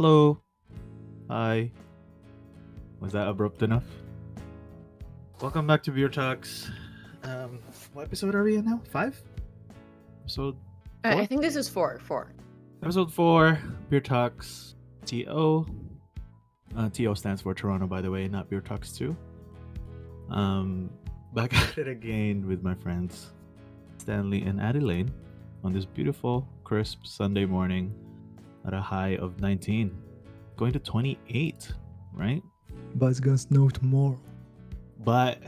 Hello. Hi. Was that abrupt enough? Welcome back to Beer Talks. What episode are we in now? 5? Episode 4? I think this is 4. Episode 4, Beer Talks TO. TO stands for Toronto, by the way, not Beer Talks 2. Back at it again with my friends Stanley and Adelaine on this beautiful, crisp Sunday morning at a high of 19. Going to 28, right? But it's gonna snow tomorrow. But,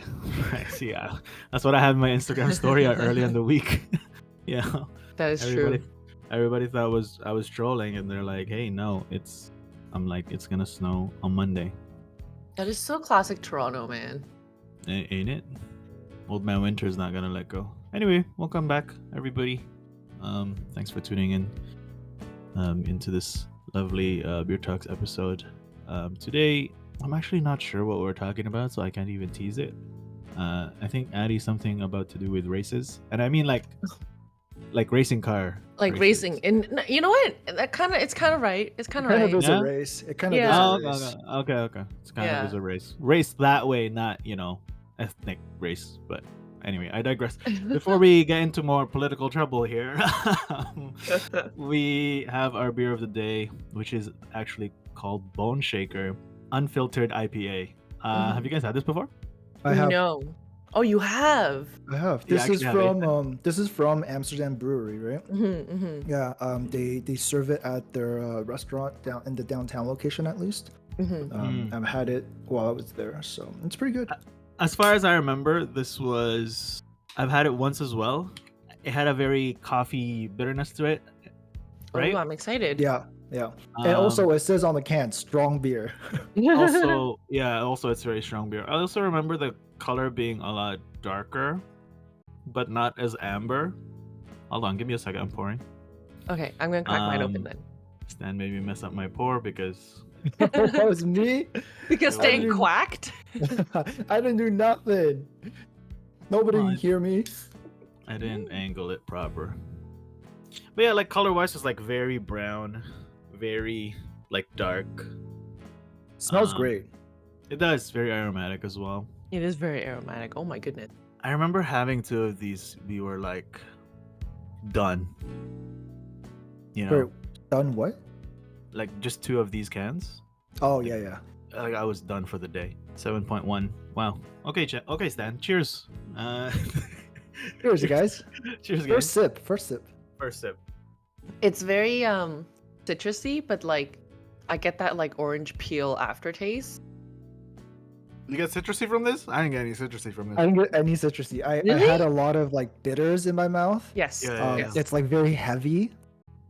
yeah, that's what I had in my Instagram story early in the week. Yeah. That is true. Everybody thought I was trolling, and they're like, "Hey, no, I'm like, it's gonna snow on Monday." That is so classic Toronto, man. Ain't it? Old Man Winter's not gonna let go. Anyway, welcome back, everybody. Thanks for tuning in into this lovely Beer Talks episode. Today, I'm actually not sure what we're talking about, so I can't even tease it. I think Addie's something about to do with races, and I mean like racing car. Like races. racing, and you know what? It's kind of right. It's kind of right. Is Yeah? a race. It kind of Yeah. is a race. Okay. It's kind Yeah. of is a race. Race that way, not, ethnic race. But anyway, I digress. Before we get into more political trouble here, we have our beer of the day, which is actually called Boneshaker Unfiltered IPA. Have you guys had this before? I have. No. Oh, you have. I have. You This is actually have this is from Amsterdam Brewery, right? Mm-hmm. Yeah. They serve it at their restaurant down in the downtown location at least. Mm-hmm. I've had it while I was there, so it's pretty good. As far as I remember, I've had it once as well. It had a very coffee bitterness to it, right? Oh, I'm excited. Yeah. And also it says on the can, strong beer. Also it's very strong beer. I also remember the color being a lot darker, but not as amber. Hold on, give me a second. I'm pouring. Okay, I'm gonna crack mine open then. Stan made me mess up my pour because That was me. Because I staying didn't- quacked. I didn't do nothing. Nobody Well, can hear me. I didn't angle it proper. But yeah, like color wise, it's like very brown, very like dark. Smells Um, great. It does, very aromatic as well. It is very aromatic. Oh my goodness. I remember having 2 of these. We were like done. Wait, done what? Like just 2 of these cans. Oh yeah. Like I was done for the day. 7.1. Wow. Okay, okay, Stan. Cheers. Cheers, guys. Cheers, guys. First sip. First sip. It's very citrusy, but like I get that like orange peel aftertaste. You get citrusy from this? I didn't get any citrusy from this. I didn't get any citrusy. I Really? had a lot of like bitters in my mouth. Yes. Yeah, yes. It's like very heavy.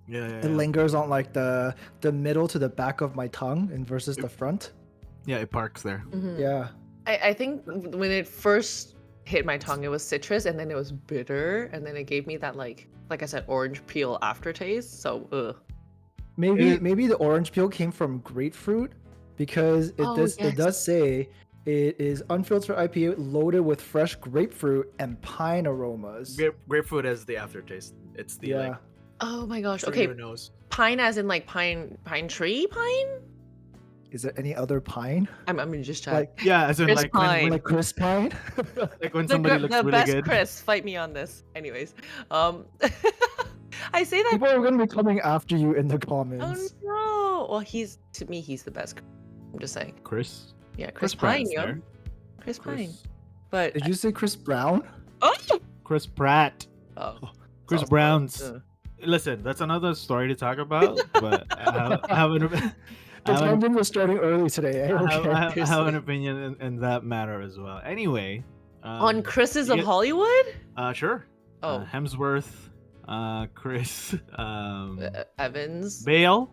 Yeah. It lingers on like the middle to the back of my tongue and versus the front. Yeah, it parks there. Mhm. Yeah. I think when it first hit my tongue, it was citrus, and then it was bitter, and then it gave me that like I said, orange peel aftertaste. So, Maybe the orange peel came from grapefruit because yes. it does say it is unfiltered IPA loaded with fresh grapefruit and pine aromas. Grapefruit as the aftertaste. It's the Yeah. oh my gosh. through Okay, your nose. pine as in like pine tree pine. Is there any other pine? I'm just trying. Like Yeah, as in Chris like Pine. like crisp pine? like when somebody looks the really best good. Chris, fight me on this. Anyways, I say that. People are gonna be coming after you in the Oh comments. no! Well, he's to me, he's the best. I'm just saying. Chris. Yeah, Chris Pratt's Pine, yo. there. Chris Pine. Chris, But Did you say Chris Brown? oh, Chris Pratt. oh, Chris sounds Brown's. bad. Listen, that's another story to talk about. But I have an The tangent was starting early today. Eh? Okay. I have an opinion in that matter as well. Anyway. On Chris's of yeah. Hollywood. Sure. Oh, Hemsworth. Chris. Evans, Bale.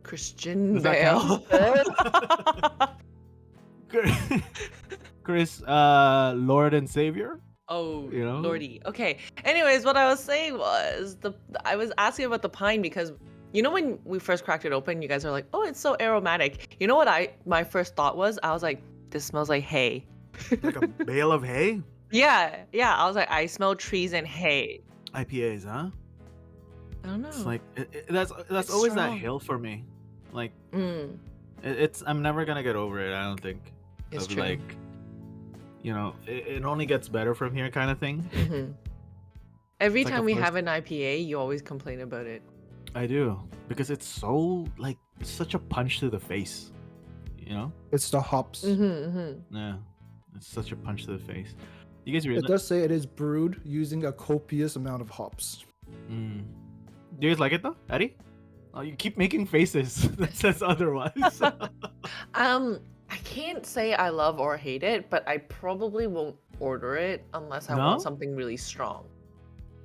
Christian Does that Bale. Chris, Lord and Savior. Oh, You know? lordy. Okay. Anyways, what I was saying was I was asking about the pine because you know when we first cracked it open, you guys are like, "Oh, it's so aromatic." You know what my first thought was? I was like, "This smells like hay." Like a bale of hay. Yeah. I was like, I smell trees and hay. IPAs, huh? I don't know. It's like that's It's always that strong. hill for me. Like Mm, it's I'm never gonna get over it. I don't think. it's Of true. like, it only gets better from here kind of thing. Hmm. Every It's like time a we first. have an IPA, you always complain about it. I do because it's so like such a punch to the face. You know? It's the hops. Yeah, it's such a punch to the face. You guys It realize? does say it is brewed using a copious amount of hops. Mm. Do you guys like it though, Eddie? Oh, you keep making faces that says otherwise. I can't say I love or hate it, but I probably won't order it unless I No? want something really strong.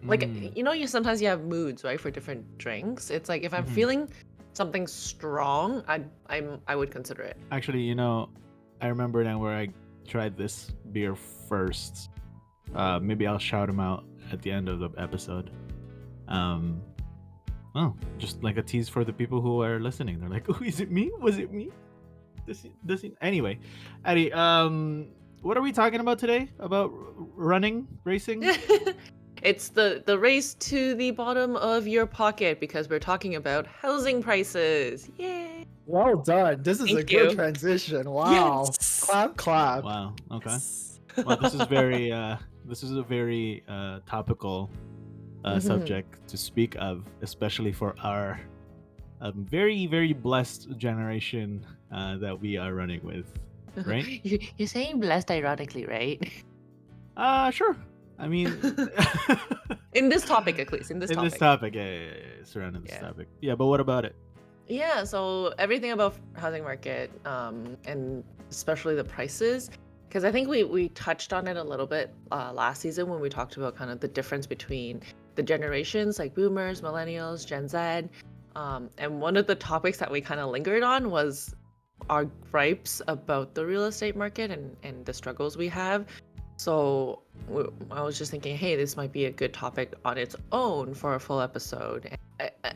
Like, Mm. you sometimes you have moods, right, for different drinks. It's like if I'm Mhm. feeling something strong, I would consider it. Actually, I remember now where I tried this beer first. Maybe I'll shout him out at the end of the episode. Oh, just like a tease for the people who are listening. They're like, "Oh, is it me? Was it me?" Does he? Anyway, Eddie, what are we talking about today? About running, racing? It's the race to the bottom of your pocket because we're talking about housing prices. Yay! Well done. This is Thank a good you. transition. Wow. Yes. Clap, clap. Wow. Okay. Yes. Well, this is very this is a very topical subject to speak of, especially for our very very blessed generation that we are running with, right? You're saying blessed ironically, right? Sure. I mean, In this topic, at least. In this in topic. this topic, yeah, surrounding this Yeah. topic, yeah. But what about it? Yeah, so everything about housing market, and especially the prices, because I think we touched on it a little bit last season when we talked about kind of the difference between the generations, like boomers, millennials, Gen Z. And one of the topics that we kind of lingered on was our gripes about the real estate market and the struggles we have. So I was just thinking, hey, this might be a good topic on its own for a full episode.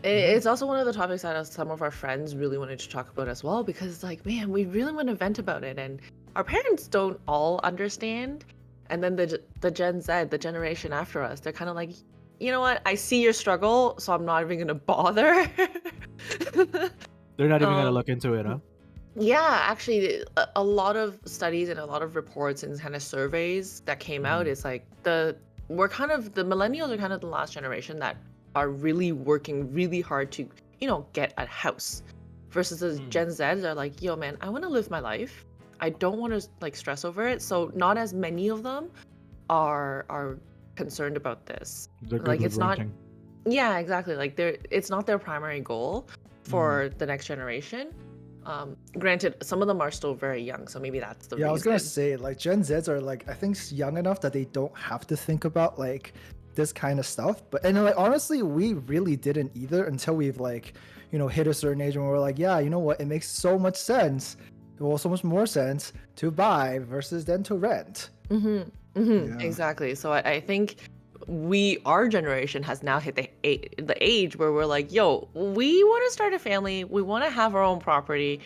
It's also one of the topics that some of our friends really wanted to talk about as well, because it's like, man, we really want to vent about it, and our parents don't all understand. And then the Gen Z, the generation after us, they're kind of like, you know what? I see your struggle, so I'm not even gonna bother. They're not even gonna Um, look into it, huh? Yeah, actually, a lot of studies and a lot of reports and kind of surveys that came out Mhm. is like the millennials are kind of the last generation that are really working really hard to, get a house, versus the Mm. Gen Zs are like, yo, man, I want to live my life. I don't want to like stress over it. So not as many of them are concerned about this. They're good Like with it's not. renting. Yeah, exactly. Like it's not their primary goal for the next generation. Granted, some of them are still very young, so maybe that's the Yeah, I was reason. gonna say, like, Gen Zs are like, I think young enough that they don't have to think about like this kind of stuff. But and like honestly, we really didn't either until we've like, hit a certain age and we're like, yeah, you know what? It makes so much sense. Well, so much more sense to buy versus then to rent. Yeah. Exactly. So I think our generation has now hit the age where we're like, yo, we want to start a family, we want to have our own property,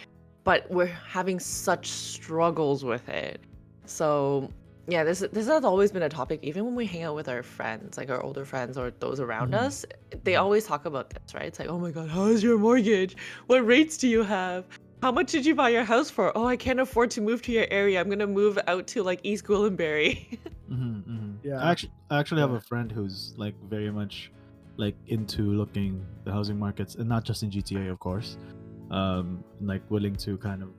but we're having such struggles with it. So yeah, this has always been a topic, even when we hang out with our friends, like our older friends or those around Mhm. us. They always talk about this, right? It's like, oh my god, how is your mortgage? What rates do you have? How much did you buy your house for? Oh, I can't afford to move to your area. I'm gonna move out to like East Gwillimbury. Yeah. I actually have Yeah. a friend who's like very much like into looking the housing markets, and not just in GTA, of course. Like willing to kind of,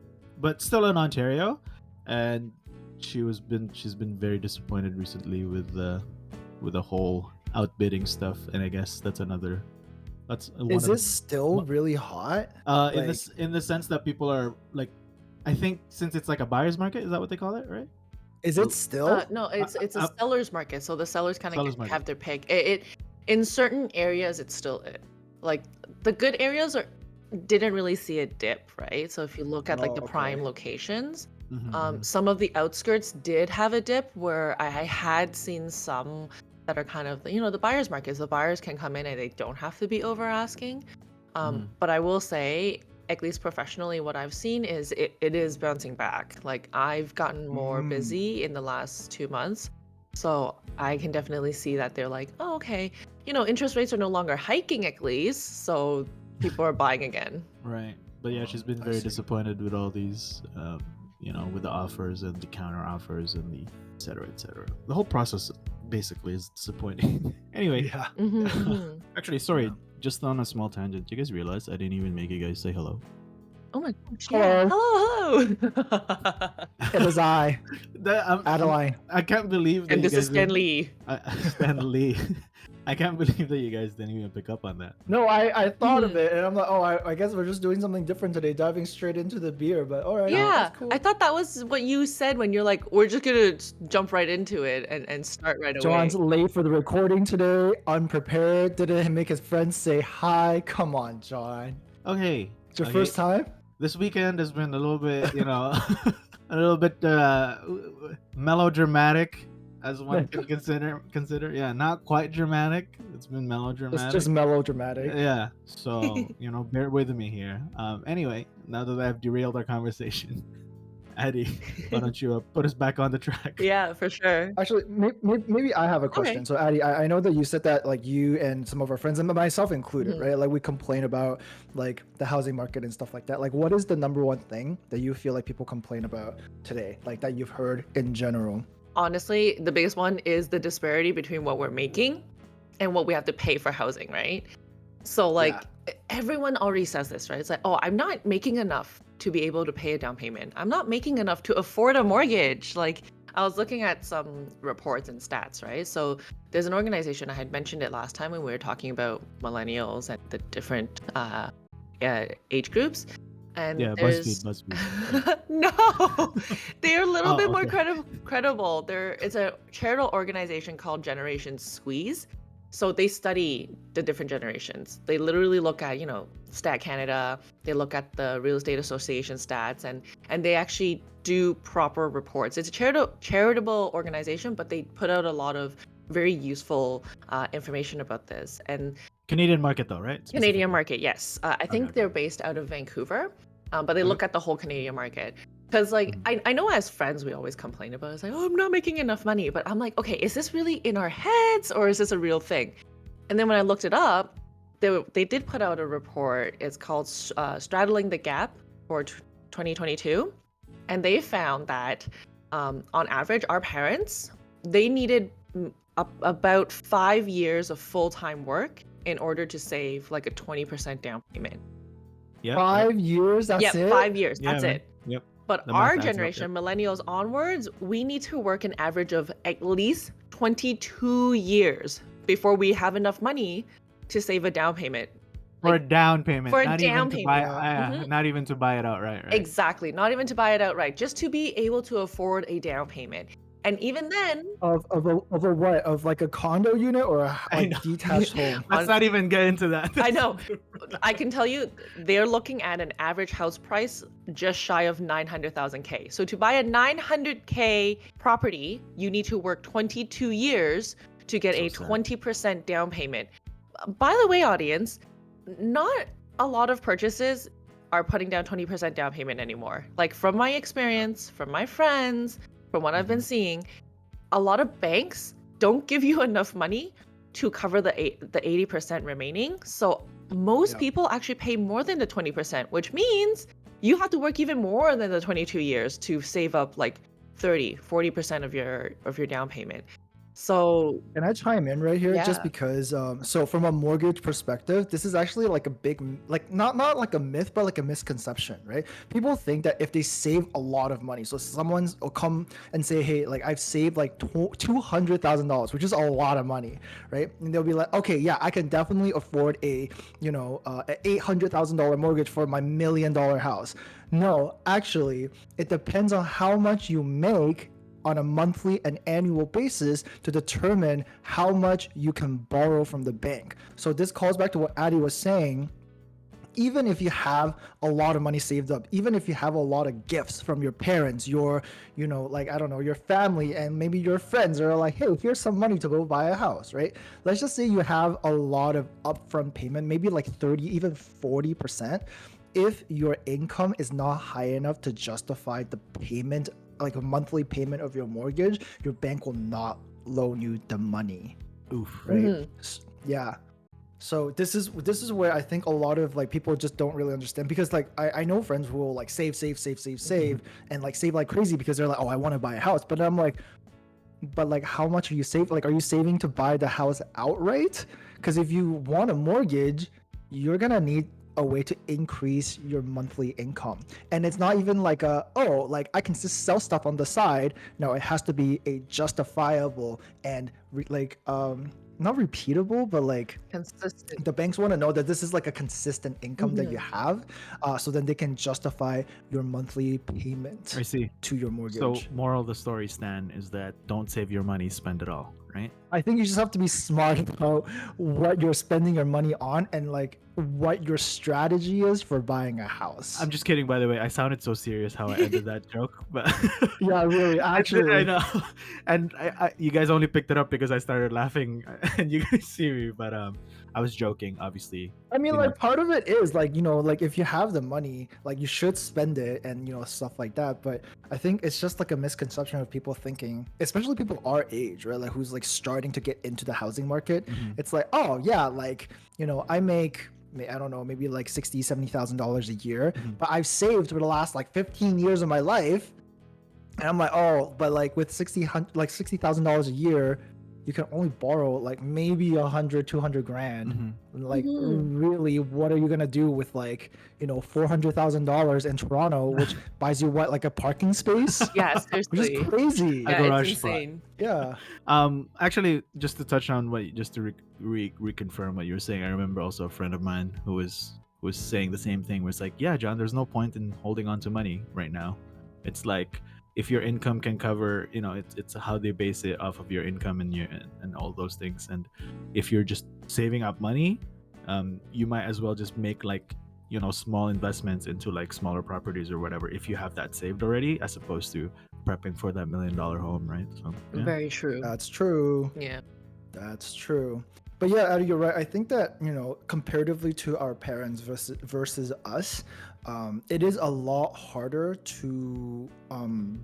but still in Ontario, and she's been very disappointed recently with the whole outbidding stuff, and I guess that's one Is of this still really hot? in this in the sense that people are like, I think since it's like a buyer's market, is that what they call it, right? Is it still? No, it's a uh, seller's market, so the sellers kind Seller's of market. have their pick. It in certain areas, it's still like the good areas didn't really see a dip, right? So if you look at like the Oh, prime okay. locations, Mhm. some of the outskirts did have a dip where I had seen some that are kind of the buyer's markets. The buyers can come in and they don't have to be over asking. But I will say, at least professionally, what I've seen is it is bouncing back. Like I've gotten more Mm. busy in the last 2 months. So I can definitely see that they're like, oh, okay, interest rates are no longer hiking at least, so people are buying again. Right. But yeah, she's been I very see. disappointed with all these, with the offers and the counter offers and the et cetera, et cetera. The whole process basically is disappointing. Anyway, Yeah. actually, sorry, Yeah. just on a small tangent. You guys realize I didn't even make you guys say hello? Oh my gosh, yeah. Hello. It was I, I'm- Adeline. I can't believe that And you this is guys Stan didn't- Lee. Stan Lee. I can't believe that you guys didn't even pick up on that. No, I thought of it, and I'm like, oh, I guess we're just doing something different today, diving straight into the beer. But all right, Yeah, that's cool. I thought that was what you said when you're like, we're just gonna jump right into it and start right John's away. late for the recording today, unprepared, didn't make his friends say hi. Come on, John. Okay. It's your okay. first time? This weekend has been a little bit, a little bit melodramatic, as one can consider. Yeah, not quite dramatic. It's been melodramatic. It's just melodramatic. Yeah. So, bear with me here. Anyway, now that I've derailed our conversation, Addie, why don't you put us back on the track? Yeah, for sure. Actually, maybe I have a question. Okay. So, Addie, I know that you said that like you and some of our friends, and myself included, Mhm. right? Like we complain about like the housing market and stuff like that. Like, what is the number one thing that you feel like people complain about today, like that you've heard in general? Honestly, the biggest one is the disparity between what we're making and what we have to pay for housing, right? So like everyone already says this, right? It's like, oh, I'm not making enough to be able to pay a down payment. I'm not making enough to afford a mortgage. Like I was looking at some reports and stats, right? So there's an organization, I had mentioned it last time when we were talking about millennials and the different age groups. And Yeah, there's... BuzzFeed. No, they're a little Oh, bit more okay. credible. It's a charitable organization called Generation Squeeze. So they study the different generations. They literally look at, Stat Canada. They look at the Real Estate Association stats, and they actually do proper reports. It's a charitable organization, but they put out a lot of very useful information about this. And Canadian market though, right? Canadian market, yes. I think okay. they're based out of Vancouver, but they look at the whole Canadian market. Because, I know as friends, we always complain about it. It's like, oh, I'm not making enough money. But I'm like, okay, is this really in our heads or is this a real thing? And then when I looked it up, they did put out a report. It's called Straddling the Gap for 2022. And they found that on average, our parents, they needed about 5 years of full-time work in order to save like a 20% down payment. Yeah. 5 years, that's it? 5 years, Yeah, that's man. it. Yep. But The math our adds up, generation, millennials onwards, we need to work an average of at least 22 years before we have enough money to save a down payment. For a down payment. For a not down even to buy, payment. Mhm. not even to buy it outright, right? Exactly. Not even to buy it outright, just to be able to afford a down payment. And even then, Of a what? Of like a condo unit or a like know. detached home? Let's not even get into that. I know. I can tell you, they're looking at an average house price just shy of 900,000 K. So to buy a 900K property, you need to work 22 years to get a So sad. 20% down payment. By the way, audience, not a lot of purchases are putting down 20% down payment anymore. Like from my experience, from my friends, from what I've been seeing, a lot of banks don't give you enough money to cover the 80% remaining. So most people actually pay more than the 20%, which means you have to work even more than the 22 years to save up like 30-40% of your down payment. So Can I chime in right here? Yeah. Just because, so from a mortgage perspective, this is actually like a big, like not like a myth, but like a misconception, right? People think that if they save a lot of money, so someone will come and say, hey, like I've saved like $200,000, which is a lot of money, right? And they'll be like, okay, yeah, I can definitely afford a $800,000 mortgage for my $1 million house. No, actually, it depends on how much you make on a monthly and annual basis to determine how much you can borrow from the bank. So this calls back to what Addie was saying. Even if you have a lot of money saved up, even if you have a lot of gifts from your parents, your, your family, and maybe your friends are like, hey, here's some money to go buy a house, right? Let's just say you have a lot of upfront payment, maybe like 30, even 40%. If your income is not high enough to justify the payment, like a monthly payment of your mortgage, your bank will not loan you the money. Oof. Right? Mhm. Yeah. So this is where I think a lot of like people just don't really understand, because like I know friends who will like save and like save like crazy because they're like, oh, I want to buy a house. But I'm like, but like how much are you saving? Like, are you saving to buy the house outright? Because if you want a mortgage, you're gonna need a way to increase your monthly income. And it's not even like like I can just sell stuff on the side. No, it has to be a justifiable and not repeatable, but like Consistent. the banks want to know that this is like a consistent income that you have, so then they can justify your monthly payment I see. to your mortgage. So, moral of the story, Stan, is that don't save your money, spend it all, right? I think you just have to be smart about what you're spending your money on and like what your strategy is for buying a house. I'm just kidding, by the way. I sounded so serious how I ended that joke, but Yeah, really, actually. I know. And you guys only picked it up because I started laughing, and you guys see me. But I was joking, obviously. I mean, You like know. part of it is like, like if you have the money, like you should spend it and stuff like that. But I think it's just like a misconception of people thinking, especially people our age, right? Like who's like starting to get into the housing market. It's like, oh yeah, like I make, I don't know, maybe like $60,000-$70,000 a year, but I've saved for the last like 15 years of my life. And I'm like, oh, but like with $60,000 a year, you can only borrow like maybe 100-200 grand. Like really, what are you gonna do with like $400,000 in Toronto, which buys you what, like a parking space? Yeah, Which is seriously. crazy. A Yeah, garage it's spot. insane. Yeah. Actually, just to touch on just to reconfirm what you were saying, I remember also a friend of mine who was saying the same thing. Was like, yeah, John, there's no point in holding on to money right now. It's like, if your income can cover, it's how they base it off of your income and all those things. And if you're just saving up money, you might as well just make like small investments into like smaller properties or whatever, if you have that saved already, as opposed to prepping for that $1 million home, right? So yeah. Very true. That's true. Yeah. That's true. But yeah, Adi, you're right. I think that, comparatively to our parents versus us, it is a lot harder to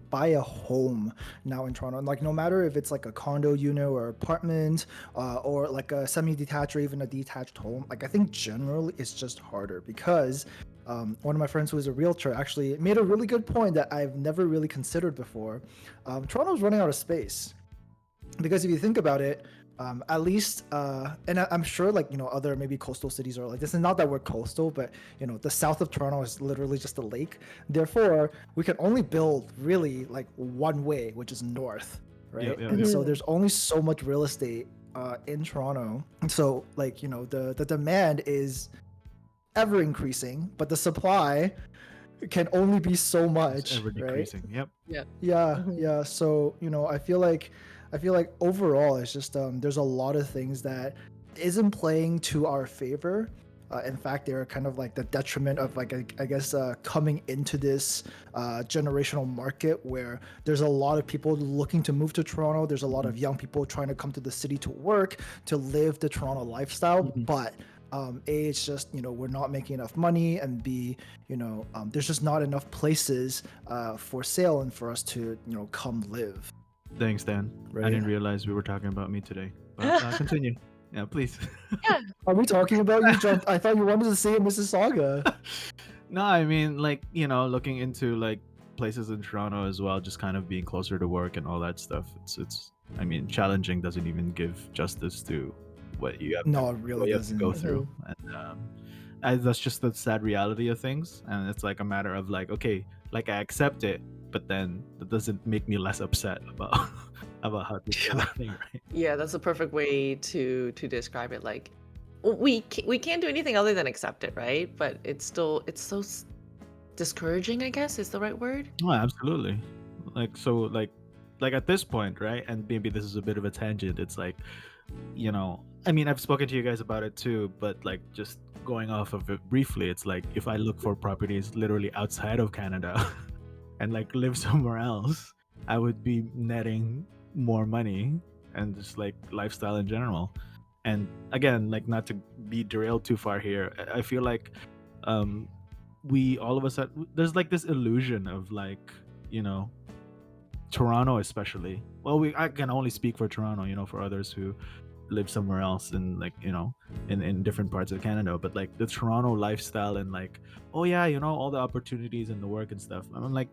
buy a home now in Toronto. And like, no matter if it's like a condo unit or apartment, or like a semi-detached or even a detached home, like I think generally it's just harder because one of my friends who is a realtor actually made a really good point that I've never really considered before. Toronto's running out of space. Because if you think about it, at least, and I'm sure like, other maybe coastal cities are like this. And not that we're coastal, but the south of Toronto is literally just a lake. Therefore, we can only build really like one way, which is north, right? And so there's only so much real estate in Toronto. And so like, the demand is ever increasing, but the supply can only be so much, It's ever decreasing. right? Yep. Yeah. So, I feel like overall it's just there's a lot of things that isn't playing to our favor. In fact, they're kind of like the detriment of like I guess coming into this generational market where there's a lot of people looking to move to Toronto. There's a lot of young people trying to come to the city to work, to live the Toronto lifestyle. But A, it's just we're not making enough money, and B, there's just not enough places for sale and for us to come live. Thanks, Dan. Right. I didn't realize we were talking about me today. But continue. Yeah, please. Are we talking about you, John? I thought you wanted to say Mississauga. No, I mean, like, looking into like places in Toronto as well, just kind of being closer to work and all that stuff. It's I mean, challenging doesn't even give justice to what you have. No, it what really you have to doesn't. go through, and that's just the sad reality of things. And it's like a matter of like, okay, like I accept it, but then that doesn't make me less upset about how to do that thing, right? Yeah, that's a perfect way to describe it. Like, we can't do anything other than accept it, right? But it's so discouraging, I guess is the right word. Oh, absolutely. Like, so like at this point, right? And maybe this is a bit of a tangent. It's like, I mean, I've spoken to you guys about it too, but like just going off of it briefly, it's like if I look for properties literally outside of Canada and like live somewhere else, I would be netting more money and just like lifestyle in general. And again, like, not to be derailed too far here, I feel like we all of us there's like this illusion of like, Toronto especially, well, I can only speak for Toronto, for others who live somewhere else in like in different parts of Canada, but like the Toronto lifestyle and like, oh yeah, all the opportunities and the work and stuff. I'm like,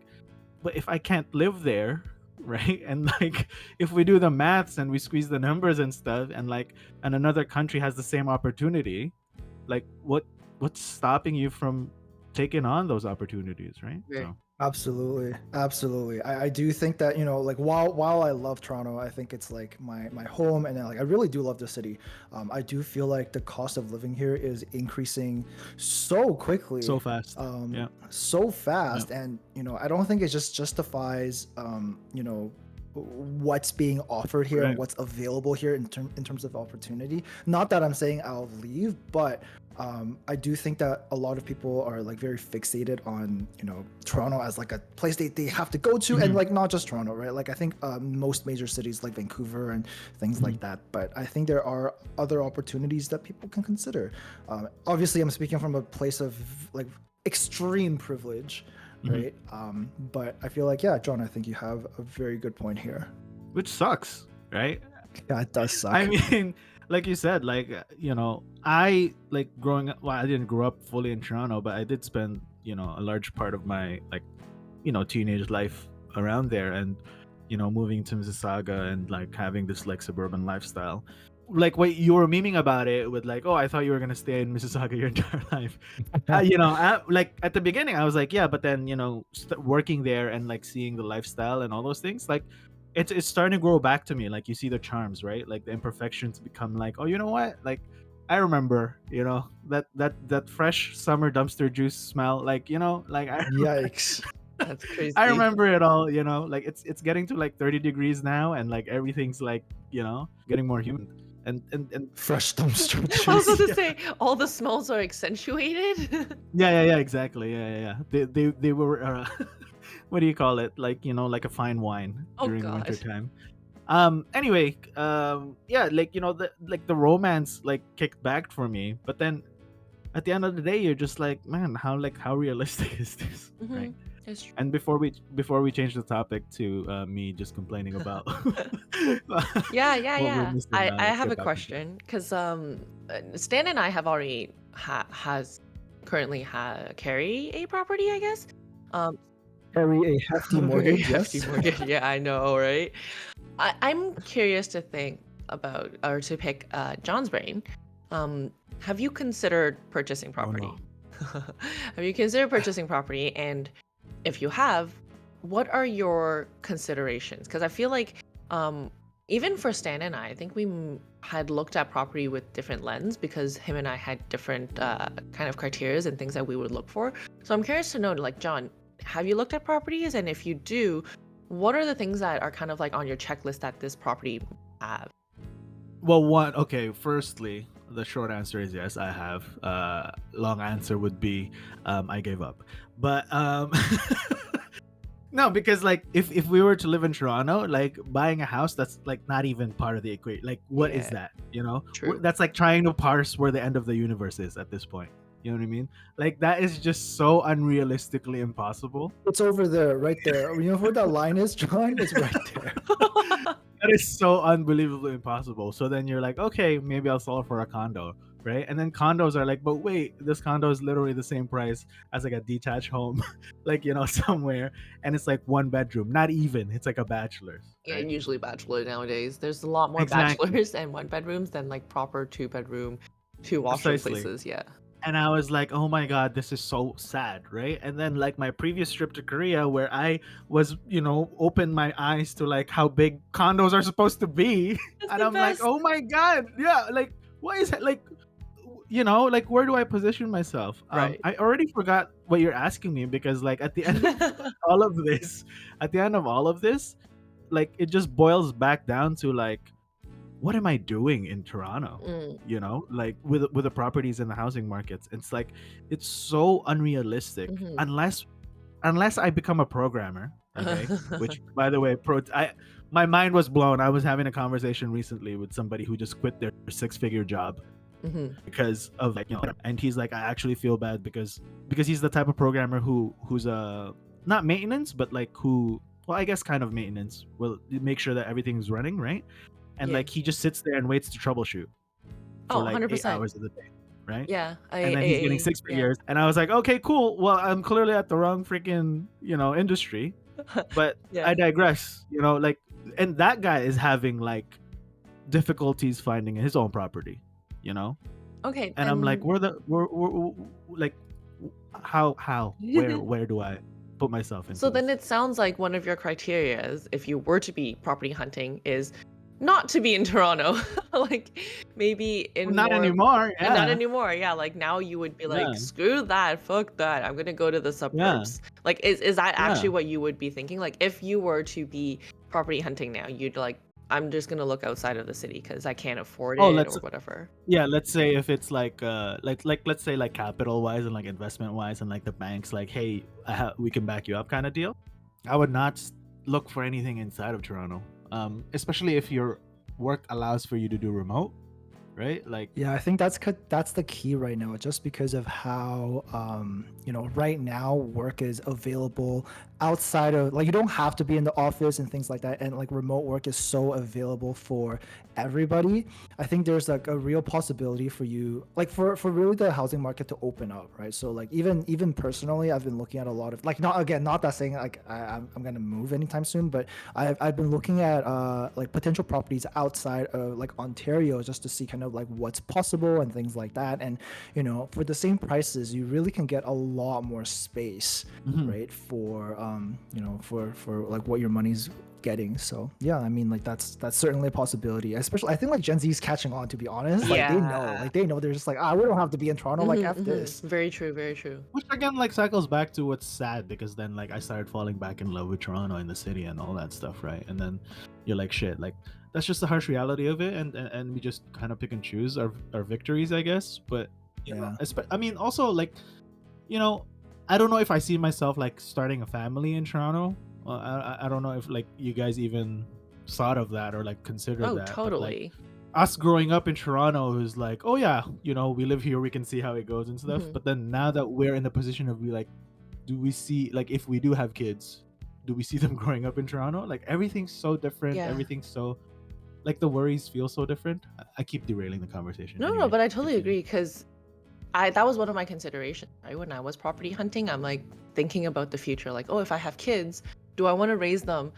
but if I can't live there, right? And like if we do the maths and we squeeze the numbers and stuff, and like and another country has the same opportunity, like what's stopping you from taking on those opportunities, right? Right. So Absolutely. I do think that, like while I love Toronto, I think it's like my home, and like I really do love the city. I do feel like the cost of living here is increasing so quickly, so fast. Yeah. so fast, and I don't think it just justifies what's being offered here and Right. what's available here in terms of opportunity. Not that I'm saying I'll leave, but I do think that a lot of people are like very fixated on Toronto as like a place they have to go to, and like not just Toronto, right? Like I think most major cities like Vancouver and things like that. But I think there are other opportunities that people can consider. Obviously, I'm speaking from a place of like extreme privilege, right? But I feel like, yeah, John, I think you have a very good point here. Which sucks, right? Yeah, it does suck. I mean, like you said, like I like growing up. Well, I didn't grow up fully in Toronto, but I did spend a large part of my like teenage life around there, and moving to Mississauga and like having this like suburban lifestyle. Like what you were memeing about it with like, oh, I thought you were gonna stay in Mississauga your entire life. Like at the beginning, I was like, yeah, but then working there and like seeing the lifestyle and all those things, like it's starting to grow back to me. Like you see the charms, right? Like the imperfections become like, oh, you know what? Like I remember, that fresh summer dumpster juice smell. Like like Yikes. That's crazy. I remember it all. Like it's getting to like 30 degrees now, and like everything's like getting more humid. And Fresh dumpster I was juice. about to say all the smells are accentuated. yeah, exactly. Yeah. They were what do you call it? Like like a fine wine Oh, during God. winter time. Anyway, yeah, like the romance like kicked back for me, but then at the end of the day, you're just like, man, how realistic is this, right? It's true. And before we change the topic to me just complaining about Yeah. what we're missing, I let's have get a back question because Stan and I have already currently carry a property, I guess. Carry a hefty mortgage, yes. Hefty mortgage. Yeah, I know, right? I'm curious to think about or to pick John's brain. Have you considered purchasing property? no. Have you considered purchasing property? And if you have, what are your considerations? Because I feel like even for Stan and I think we had looked at property with different lens because him and I had different kind of criteria and things that we would look for. So I'm curious to know, like, John, have you looked at properties? And if you do, what are the things that are kind of like on your checklist that this property have? Well, firstly, the short answer is yes, I have. Long answer would be I gave up. But no, because like if we were to live in Toronto, like buying a house, that's like not even part of the equation. Like what is Yeah. that? True. That's like trying to parse where the end of the universe is at this point. You know what I mean? Like that is just so unrealistically impossible. It's over there, right there. You know where that line is, John? It's right there. That is so unbelievably impossible. So then you're like, okay, maybe I'll settle for a condo, right? And then condos are like, but wait, this condo is literally the same price as like a detached home, like somewhere, and it's like 1 bedroom, not even. It's like a bachelor's. Yeah, Right? usually bachelor nowadays. There's a lot more Exactly. bachelors and 1 bedrooms than like proper 2 bedroom, 2 washroom Precisely. places. Yeah. And I was like, oh my god, this is so sad, right? And then like my previous trip to Korea, where I was, opened my eyes to like how big condos are supposed to be, That's and the I'm like, best. oh my god, yeah, like what is it like? Like where do I position myself? Right. I already forgot what you're asking me because like at the end of all of this, like it just boils back down to like, what am I doing in Toronto? Mm, Like with the properties and the housing markets, it's like it's so unrealistic mhm. unless I become a programmer. Okay, which by the way, my mind was blown. I was having a conversation recently with somebody who just quit their 6-figure job Mhm. because of like and he's like, I actually feel bad because he's the type of programmer who's not maintenance, but like who, well, I guess kind of maintenance, will make sure that everything's running right. and Yeah. like he just sits there and waits to troubleshoot for Oh, like 8 100%. hours of the day, right? Yeah. And then he's getting six Yeah. figures, and I was like, okay, cool. Well, I'm clearly at the wrong freaking industry, but Yeah. I digress. Like, and that guy is having like difficulties finding his own property, Okay. and I'm like, we're like, how where do I put myself into So then this? it sounds like one of your criterias, if you were to be property hunting, is not to be in Toronto. Like maybe in Not more anymore. and not Yeah. anymore. Yeah, like now you would be like, Yeah. screw that, fuck that. I'm gonna go to the Yeah. suburbs. Like is that actually Yeah. what you would be thinking? Like if you were to be property hunting now, you'd like, I'm just gonna look outside of the city because I can't afford Oh, it or whatever. let's say if it's like let's say like capital wise and like investment wise and like the banks like, hey, we can back you up kind of deal. I would not look for anything inside of Toronto, especially if your work allows for you to do remote, right? Like, Yeah, I think that's the key right now, just because of how right now work is available outside of, like, you don't have to be in the office and things like that, and like remote work is so available for everybody. I think there's like a real possibility for you, like for really the housing market to open up, right? So like even personally, I've been looking at a lot of, like, not that saying like I'm gonna move anytime soon, but I've been looking at like potential properties outside of like Ontario, just to see kind of like what's possible and things like that. And for the same prices, you really can get a lot more space, right? For for like what your money's getting. So yeah, I mean, like that's certainly a possibility. Especially, I think like Gen Z is catching on, to be honest. Like they know they're just like, we don't have to be in Toronto. Like F this. Very true, very true. which again like cycles back to what's sad, because then like I started falling back in love with Toronto and the city and all that stuff, right? And then you're like, shit, like that's just the harsh reality of it, and we just kind of pick and choose our victories, I guess. But Yeah. I mean, also like, I don't know if I see myself like starting a family in Toronto. I don't know if like you guys even thought of that or like considered Oh, that. But, totally. like, us growing up in Toronto is like, oh yeah, we live here, we can see how it goes and stuff. But then now that we're in the position of be like, do we see, like, if we do have kids, do we see them growing up in Toronto? Like everything's so different. Yeah. Everything's so, like, the worries feel so different. I keep derailing the conversation. No, Anyway, but I totally continue. agree, because that was one of my considerations, right? When I was property hunting, I'm like thinking about the future, like, oh, if I have kids, do I want to raise them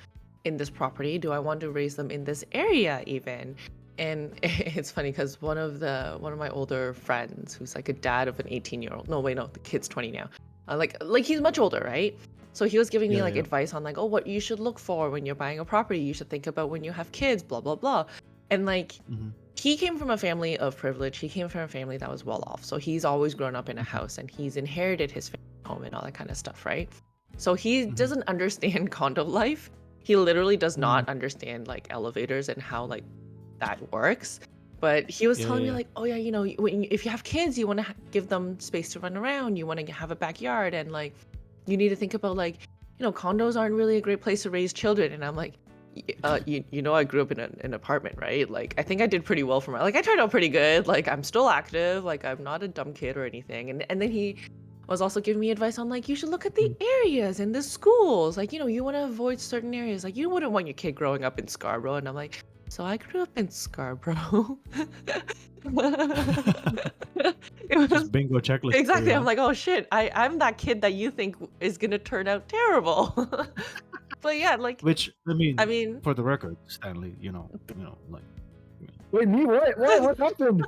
in this property? Do I want to raise them in this area even? And it's funny because one of my older friends, who's like a dad of an 18-year-old, no, wait, no, the kid's 20 now. Like he's much older, right? So he was giving me like advice on like, oh, what you should look for when you're buying a property. You should think about when you have kids, blah, blah, blah. And like, he came from a family of privilege. He came from a family that was well off. So he's always grown up in a house and he's inherited his home and all that kind of stuff, right? So he doesn't understand condo life. He literally does not understand like elevators and how like that works. But he was telling me like, oh yeah, if you have kids, you want to give them space to run around. You want to have a backyard, and like, you need to think about like, condos aren't really a great place to raise children. And I'm like, I grew up in an apartment, right? Like, I think I did pretty well for I turned out pretty good. Like, I'm still active. Like, I'm not a dumb kid or anything. And then he was also giving me advice on like, you should look at the areas and the schools. Like, you want to avoid certain areas. Like, you wouldn't want your kid growing up in Scarborough. And I'm like, so I grew up in Scarborough. It was Just bingo checklist. exactly. I'm like, oh shit, I'm that kid that you think is gonna turn out terrible. But yeah, like, Which I I mean, mean, for the record, Stanley, like, Wait, me? What happened?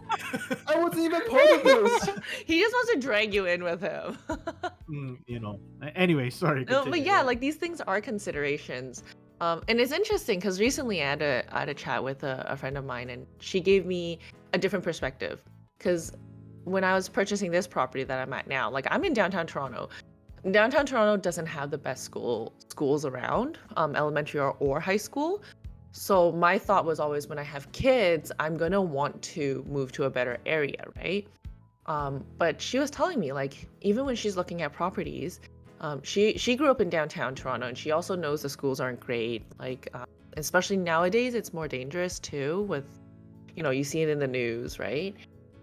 I wasn't even part of this. he just wants to drag you in with him. Anyway, sorry. No, but continue, yeah, like these things are considerations. And it's interesting because recently I had a chat with a friend of mine, and she gave me a different perspective. Because when I was purchasing this property that I'm at now, like, I'm in downtown Toronto. Downtown Toronto doesn't have the best schools around, elementary or high school. So my thought was always, when I have kids, I'm gonna want to move to a better area, right? But she was telling me, like, even when she's looking at properties, she grew up in downtown Toronto, and she also knows the schools aren't great. Like, especially nowadays, it's more dangerous too. With, you see it in the news, right?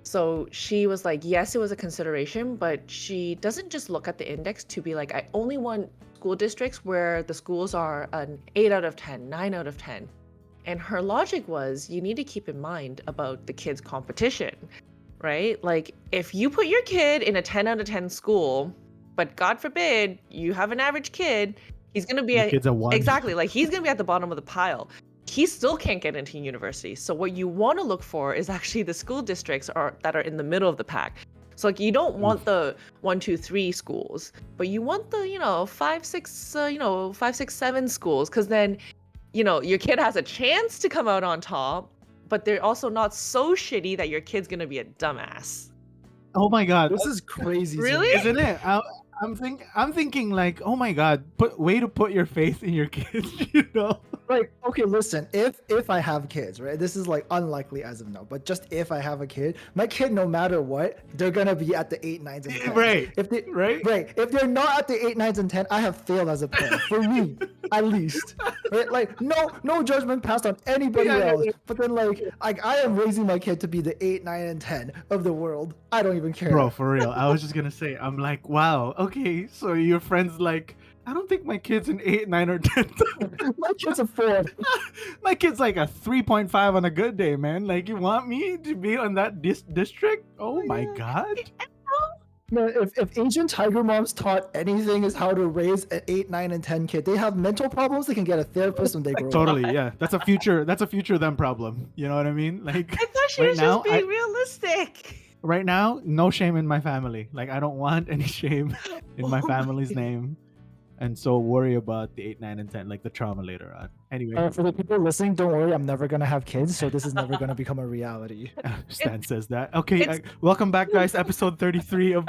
So she was like, yes, it was a consideration, but she doesn't just look at the index to be like, I only want school districts where the schools are an 8 out of 10, 9 out of 10. And her logic was, you need to keep in mind about the kids' competition, right? Like, if you put your kid in a 10 out of 10 school, but God forbid you have an average kid, he's going to be The kid's a 1. exactly, like he's going to be at the bottom of the pile. He still can't get into university. So what you want to look for is actually the school districts that are in the middle of the pack. So like you don't want the 1, 2, 3 schools, but you want the 5, 6, 5, 6, 7 schools, because then your kid has a chance to come out on top, but they're also not so shitty that your kid's gonna be a dumbass. Oh my god, This is crazy. to Really? me. isn't it? I'm thinking like, oh my god, way to put your faith in your kids, Like, okay, listen, if I have kids, right? This is like unlikely as of now, but just if I have a kid, my kid, no matter what, they're gonna be at the 8, 9s, and 10s. Right. Right. If they're not at the 8, 9s, and 10, I have failed as a parent. For me, at least. Right? Like, no judgment passed on anybody else. But then like I am raising my kid to be the 8, 9, and 10 of the world. I don't even care. Bro, for real. I was just gonna say, I'm like, wow, okay, so your friend's like, I don't think my kid's an 8, 9, or 10. My kid's a 4. My kid's like a 3.5 on a good day, man. Like, you want me to be on that district? Oh my god. Man, if Asian tiger moms taught anything is how to raise an 8, 9, and 10 kid, they have mental problems. They can get a therapist when they grow up. Totally, yeah. That's a future them problem. You know what I mean? Like, I thought she right was now, just being realistic. right now, no shame in my family. Like, I don't want any shame in my family's name. And so worry about the 8, 9, and 10, like the trauma later on. Anyway, For the people listening, don't worry, I'm never gonna have kids, so this is never gonna become a reality. Stan says that. Okay, welcome back, guys. Episode 33 of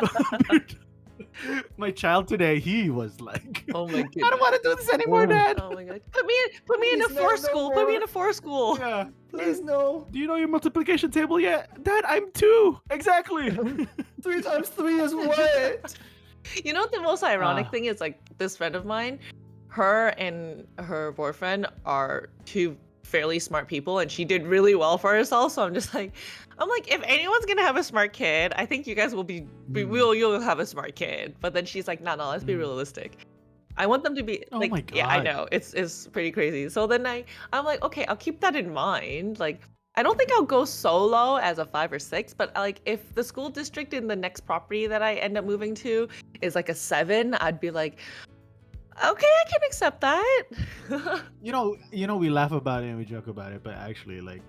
my child today. He was like, Oh my I goodness. don't want to do this anymore, Dad. Oh my god. Put me in a Please, 4 no school. more. Put me in a 4 school. Yeah. Please no. Do you know your multiplication table yet? Dad, I'm 2. Exactly. 3 times 3 is what? You know what the most ironic Ah. thing is? Like, this friend of mine, her and her boyfriend are 2 fairly smart people, and she did really well for herself. So I'm like, if anyone's gonna have a smart kid, I think you guys will you'll have a smart kid. But then she's like, no, let's be realistic. I want them to be Oh like, my yeah, I God. know it's pretty crazy. So then I'm like, okay, I'll keep that in mind. Like, I don't think I'll go solo as a 5 or 6, but like if the school district in the next property that I end up moving to is like a 7, I'd be like, okay, I can accept that. You know, we laugh about it and we joke about it, but actually, like,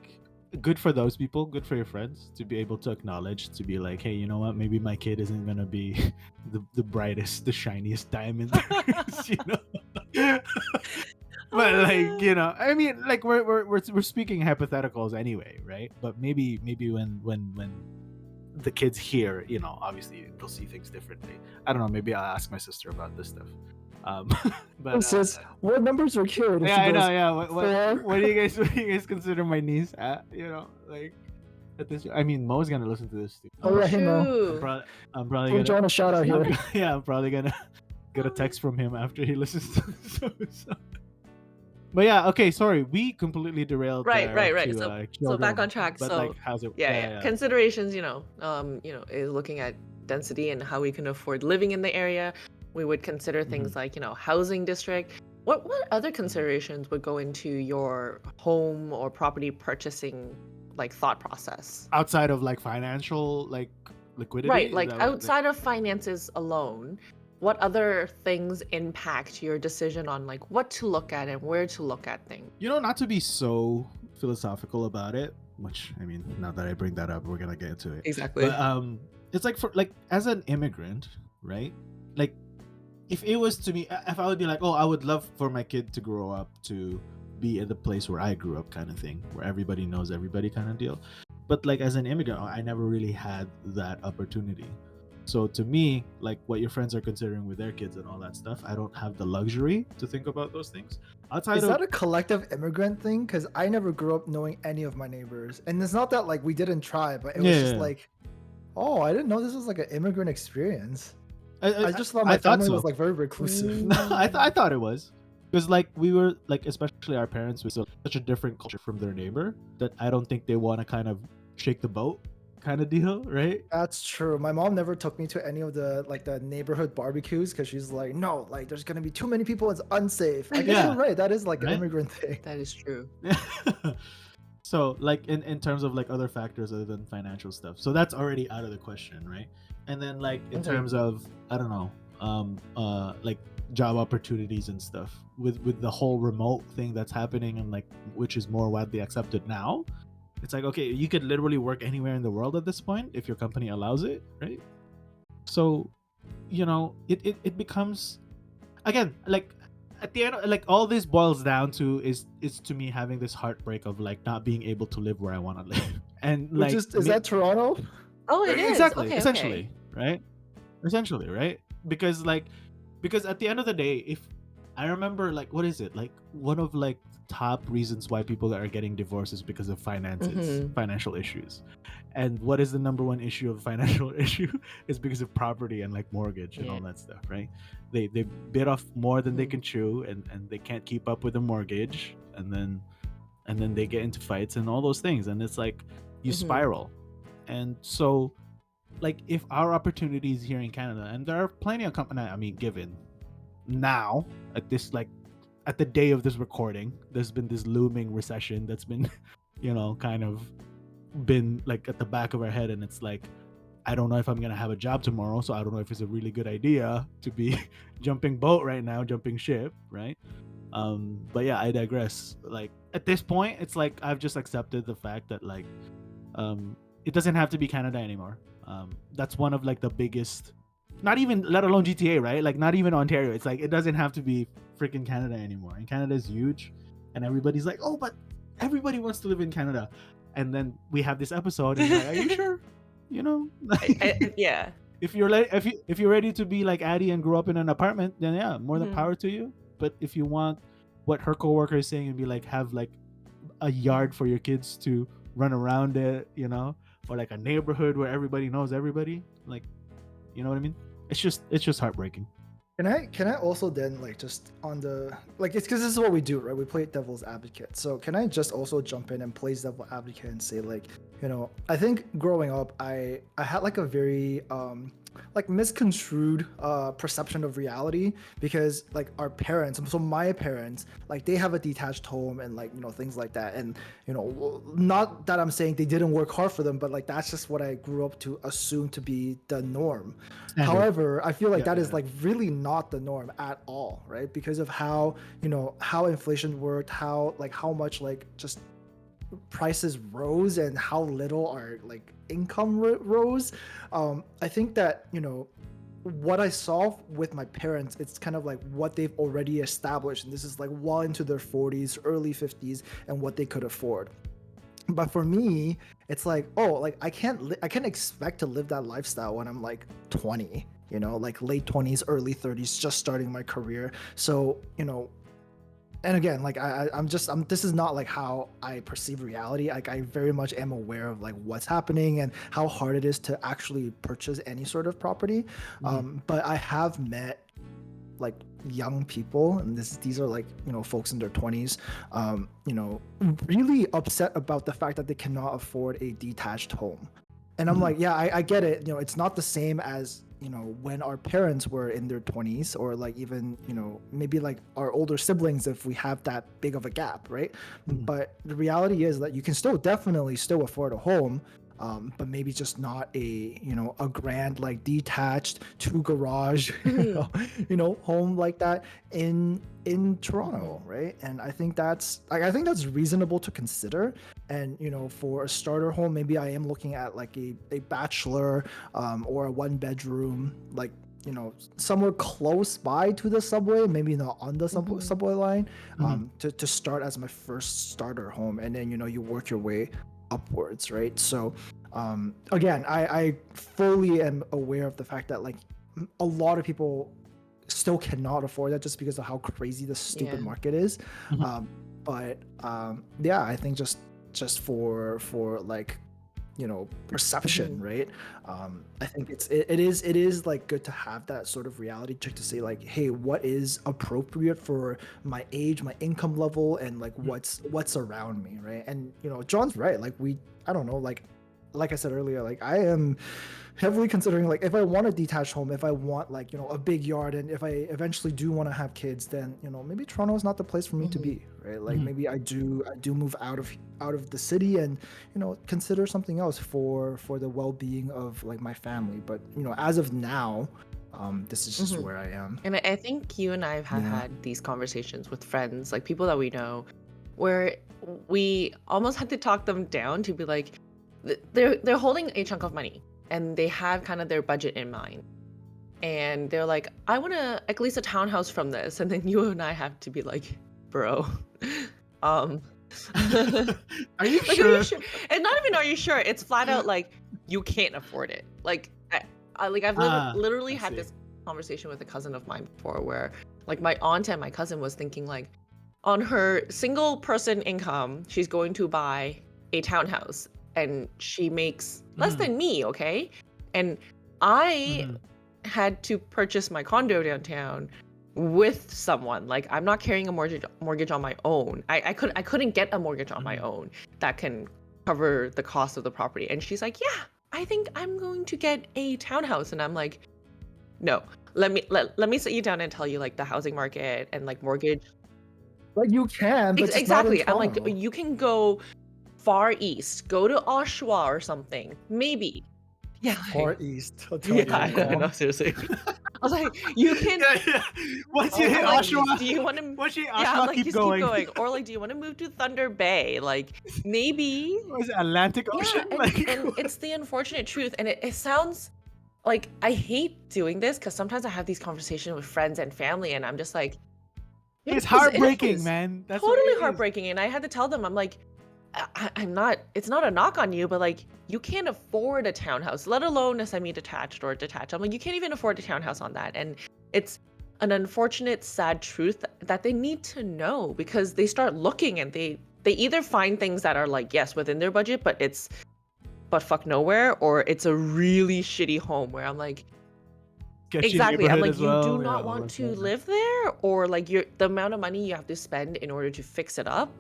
good for those people, good for your friends to be able to acknowledge, to be like, hey, you know what? Maybe my kid isn't gonna be the brightest, the shiniest diamond there is, But like, I mean, like we're speaking hypotheticals anyway, right? But maybe when the kids here, obviously they'll see things differently. I don't know. Maybe I'll ask my sister about this stuff. But Sis, what numbers are cute? yeah, I know. Yeah, what do you guys consider my niece at? Like at this. I mean, Mo's gonna listen to this too. Oh yeah, hey Mo. True. I'm probably Give gonna. John a shout out here. Yeah, I'm probably gonna get a text from him after he listens to this episode. But yeah, okay, sorry, we completely derailed. Right. To, So children, back on track. But So like, how's it? yeah. Considerations, is looking at density and how we can afford living in the area. We would consider things like, housing district. What other considerations would go into your home or property purchasing like thought process? Outside of like financial like liquidity, Right, Is like that what- outside of finances alone, what other things impact your decision on like what to look at and where to look at things? not to be so philosophical about it. Which I mean, now that I bring that up, we're gonna get into it. Exactly. But it's like for like as an immigrant, right? Like if it was to me, if I would be like, oh, I would love for my kid to grow up to be at the place where I grew up, kind of thing, where everybody knows everybody, kind of deal. But like as an immigrant, I never really had that opportunity. So to me, like what your friends are considering with their kids and all that stuff, I don't have the luxury to think about those things. Outside Is of that a collective immigrant thing? Because I never grew up knowing any of my neighbors. And it's not that like we didn't try, but it was just Yeah. like, oh, I didn't know this was like an immigrant experience. I I just thought my thought family so. was like very reclusive. No, I thought it was because like we were like, especially our parents, we saw such a different culture from their neighbor that I don't think they want to kind of shake the boat kind of deal, right? That's true. My mom never took me to any of the like the neighborhood barbecues because she's like, no, like there's gonna be too many people. It's unsafe. I guess Yeah, you're right. That is like an right? immigrant thing. That is true. So like in terms of like other factors other than financial stuff, so that's already out of the question, right? And then like in Mhm. terms of, I don't know, like job opportunities and stuff with the whole remote thing that's happening, and like which is more widely accepted now. It's like, okay, you could literally work anywhere in the world at this point if your company allows it, right? So it becomes, again, like at the end, like all this boils down to is to me having this heartbreak of like not being able to live where I want to live. And Which like is that Toronto? Oh, it is. exactly, Okay, essentially, right? Essentially, right? Because at the end of the day, if I remember, like, what is it, like one of like the top reasons why people are getting divorced is because of finances, Mhm. financial issues. And what is the number one issue of financial issue is because of property and like mortgage and Yeah. all that stuff, right? They bit off more than they Mhm. can chew, and they can't keep up with the mortgage, and then they get into fights and all those things, and it's like you Mhm. spiral. And so like if our opportunities here in Canada, and there are plenty of companies, I mean, given now at this, like at the day of this recording, there's been this looming recession that's been kind of been like at the back of our head, and it's like, I don't know if I'm gonna have a job tomorrow, so I don't know if it's a really good idea to be jumping boat right now, jumping ship, right? But yeah, I digress. Like at this point, it's like I've just accepted the fact that like it doesn't have to be Canada anymore. That's one of like the biggest, not even let alone GTA, right? Like not even Ontario. It's like it doesn't have to be freaking Canada anymore. And Canada is huge, and everybody's like, oh, but everybody wants to live in Canada. And then we have this episode, and like, are you sure? Yeah. If you're ready to be like Addie and grow up in an apartment, then yeah, more than Mhm. power to you. But if you want what her coworker is saying and be like, have like a yard for your kids to run around it, or like a neighborhood where everybody knows everybody, like, you know what I mean? It's just heartbreaking. Can I also then like just on the like, it's because this is what we do, right? We play devil's advocate. So can I just also jump in and play devil's advocate and say like, I think growing up I had like a very like misconstrued perception of reality, because like our parents, so my parents, like they have a detached home and like things like that, and not that I'm saying they didn't work hard for them, but like that's just what I grew up to assume to be the norm. Standard. However, I feel like Yeah, that is yeah. like really not the norm at all, right? Because of how how inflation worked, how much like just prices rose and how little our like income rose. I think that what I saw with my parents, it's kind of like what they've already established, and this is like well into their 40s, early 50s, and what they could afford. But for me, it's like, oh, like I can't expect to live that lifestyle when I'm like 20, like late 20s, early 30s, just starting my career. So and again, like I'm this is not like how I perceive reality. Like I very much am aware of like what's happening and how hard it is to actually purchase any sort of property. But I have met like young people, and these are like folks in their 20s, really upset about the fact that they cannot afford a detached home. And I'm like, yeah, I get it. It's not the same as when our parents were in their 20s, or like even maybe like our older siblings, if we have that big of a gap, right? But the reality is that you can definitely still afford a home, but maybe just not a a grand like detached 2 garage home like that in Toronto, right? And I think that's reasonable to consider. And for a starter home, maybe I am looking at like a bachelor or a 1 bedroom, like somewhere close by to the subway, maybe not on the subway line, to start as my first starter home, and then you work your way upwards, right? So again, I fully am aware of the fact that like a lot of people still cannot afford that just because of how crazy the stupid market is. But yeah, I think just for like perception, right? I think it is like good to have that sort of reality check to say like, hey, what is appropriate for my age, my income level, and like what's around me, right? And John's right, like I don't know, like like I said earlier, like I am heavily considering like if I want a detached home, if I want like a big yard, and if I eventually do want to have kids, then maybe Toronto is not the place for me to be, right? Like maybe I do move out of the city and consider something else for the well-being of like my family. But as of now, this is just where I am. And I think you and I have had these conversations with friends, like people that we know, where we almost had to talk them down to be like, they're holding a chunk of money and they have kind of their budget in mind. And they're like, I want to at least a townhouse from this. And then you and I have to be like, bro, Are you like, sure? are you sure? And not even are you sure? It's flat out like you can't afford it. Like I've literally I had see. this conversation with a cousin of mine before, where like my aunt and my cousin was thinking like, on her single person income, she's going to buy a townhouse, and she makes less than me, okay? And I had to purchase my condo downtown with someone. Like, I'm not carrying a mortgage on my own. I couldn't get a mortgage on my own that can cover the cost of the property. And she's like, yeah, I think I'm going to get a townhouse. And I'm like, no, let me sit you down and tell you like the housing market and like mortgage. Like you can, but Exactly. I'm like, Toronto. you can go far east, go to Oshawa or something, maybe. Yeah. Far East. I'll tell Yeah, you. no, seriously. I was like, you can. Once you I'm hit like, Oshawa, do you want to? once you hit Yeah, Oshawa, like keep just going. keep going, or like, do you want to move to Thunder Bay? Like, maybe. What is it, Atlantic Ocean? Yeah, and it's the unfortunate truth, and it sounds like I hate doing this because sometimes I have these conversations with friends and family, and I'm just like, It's it heartbreaking, is. man. That's what Totally it is. heartbreaking. And I had to tell them, I'm like, I'm not, it's not a knock on you, but like, you can't afford a townhouse, let alone a semi-detached or detached. I'm like, you can't even afford a townhouse on that. And it's an unfortunate, sad truth that they need to know, because they start looking and they either find things that are like, yes, within their budget, but it's but fuck nowhere, or it's a really shitty home where I'm like, Sketchy exactly. I'm neighborhood like, as you well. do Yeah, not all want that to stuff. live there, or like the amount of money you have to spend in order to fix it up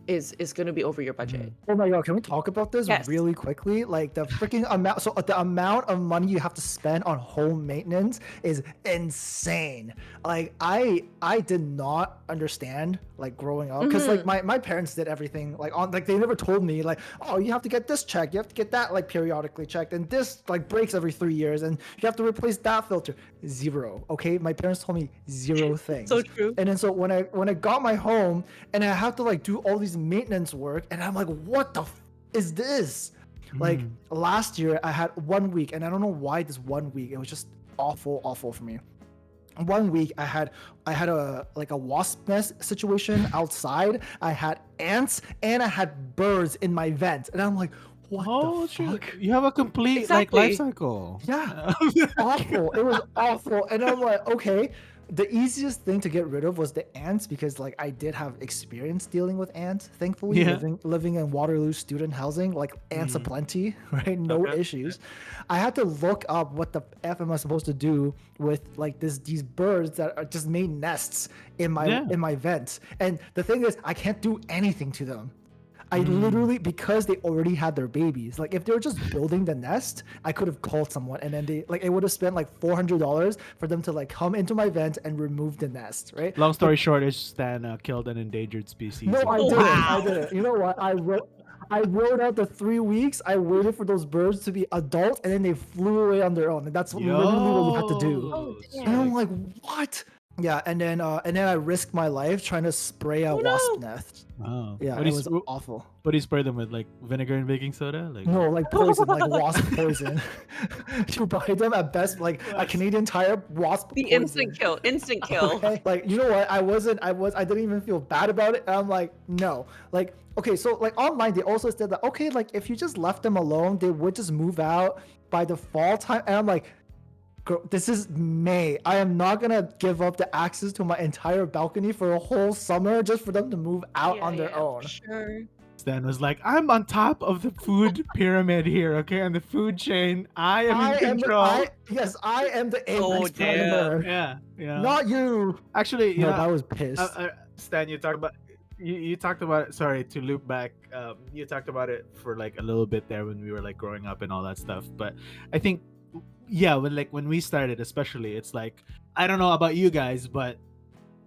is going to be over your budget. Oh my god, can we talk about this Yes. really quickly? Like the freaking amount, so the amount of money you have to spend on home maintenance is insane. Like I did not understand like growing up, because like my parents did everything like on, like they never told me like, oh, you have to get this checked, you have to get that like periodically checked, and this like breaks every 3 years, and you have to replace that filter. Zero. Okay, my parents told me zero things. So true. And then so when I got my home and I have to like do all these maintenance work, and I'm like, what the is this? Like last year I had 1 week, and I don't know why this 1 week, it was just awful for me. 1 week I had a like a wasp nest situation outside. I had ants and I had birds in my vent, and I'm like, what Oh, the shit. fuck? You have a complete Exactly. like life cycle. Yeah. Awful. It was awful. And I'm like, okay. The easiest thing to get rid of was the ants, because like I did have experience dealing with ants, thankfully. Yeah. Living in Waterloo student housing, like ants aplenty, right? No Okay. issues. I had to look up what the F am I supposed to do with like these birds that are just made nests in my vents. And the thing is, I can't do anything to them. I literally, because they already had their babies, like if they were just building the nest, I could have called someone, and then it would have spent like $400 for them to like come into my vent and remove the nest, right? Long story short, is Stan killed an endangered species. No, I of- didn't. Wow. I didn't. You know what? I wrote out the 3 weeks. I waited for those birds to be adult, and then they flew away on their own. And that's literally what you have to do. Oh, Yo, And I'm like, what? Yeah, and then I risked my life trying to spray a Oh, no. wasp nest. Wow. Yeah, What it do was you, awful. what do you spray them with? Like vinegar and baking soda? Like No, like poison, like wasp poison. You buy them at Best, like a What? Canadian Tire, wasp The poison. instant kill. Okay? Like, you know what? I didn't even feel bad about it. And I'm like, no. Like, okay, so like online, they also said that, okay, like if you just left them alone, they would just move out by the fall time. And I'm like, girl, this is May. I am not gonna give up the access to my entire balcony for a whole summer just for them to move out on their own. Sure. Stan was like, I'm on top of the food pyramid here, okay? On the food chain. I am in control. Yes, I am the Oh, apex damn. predator. Yeah, yeah. Not you. Actually, No, yeah. I was pissed. Stan, you talk about you talked about it. Sorry to loop back. You talked about it for like a little bit there when we were like growing up and all that stuff. But I think, yeah, when we started, especially, it's like I don't know about you guys, but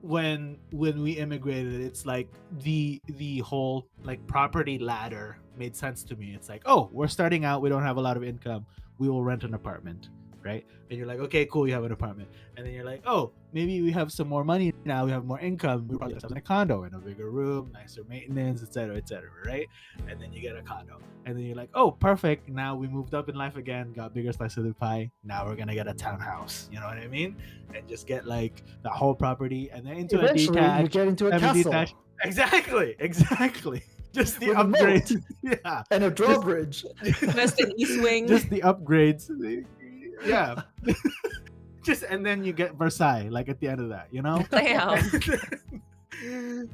when we immigrated, it's like the whole like property ladder made sense to me. It's like, oh, we're starting out, we don't have a lot of income, we will rent an apartment, right? And you're like, okay, cool, you have an apartment. And then you're like, oh, maybe we have some more money now, we have more income, we probably have a condo in a bigger room, nicer maintenance, etc., right? And then you get a condo, and then you're like, oh, perfect, now we moved up in life again, got bigger slice of the pie, now we're gonna get a townhouse, you know what I mean? And just get like the whole property, and then into Eventually, a detached, you get into a castle semi-detached. Exactly. Just the with a moat upgrades. Yeah. and a drawbridge. West and East Wing. Just the upgrades. Yeah. Just and then you get Versailles, like at the end of that, you know? Damn.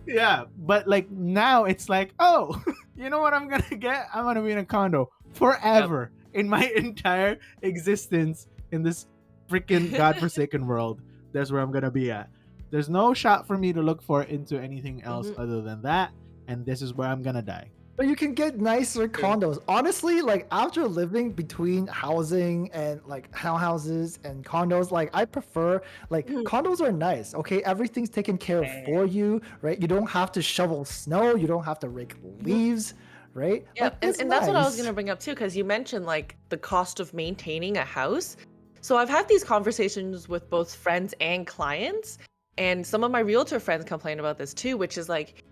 Yeah. But like now it's like, oh, you know what I'm gonna get? I'm gonna be in a condo forever in my entire existence in this freaking godforsaken world. That's where I'm gonna be at. There's no shot for me to look for into anything else other than that, and this is where I'm gonna die. But you can get nicer condos. Honestly, like after living between housing and like townhouses and condos, like I prefer like condos are nice. Okay, everything's taken care of for you, right? You don't have to shovel snow. You don't have to rake leaves, right? Yeah, Like, and that's what I was nice. gonna bring up too, because you mentioned like the cost of maintaining a house. So I've had these conversations with both friends and clients, and some of my realtor friends complain about this too, which is like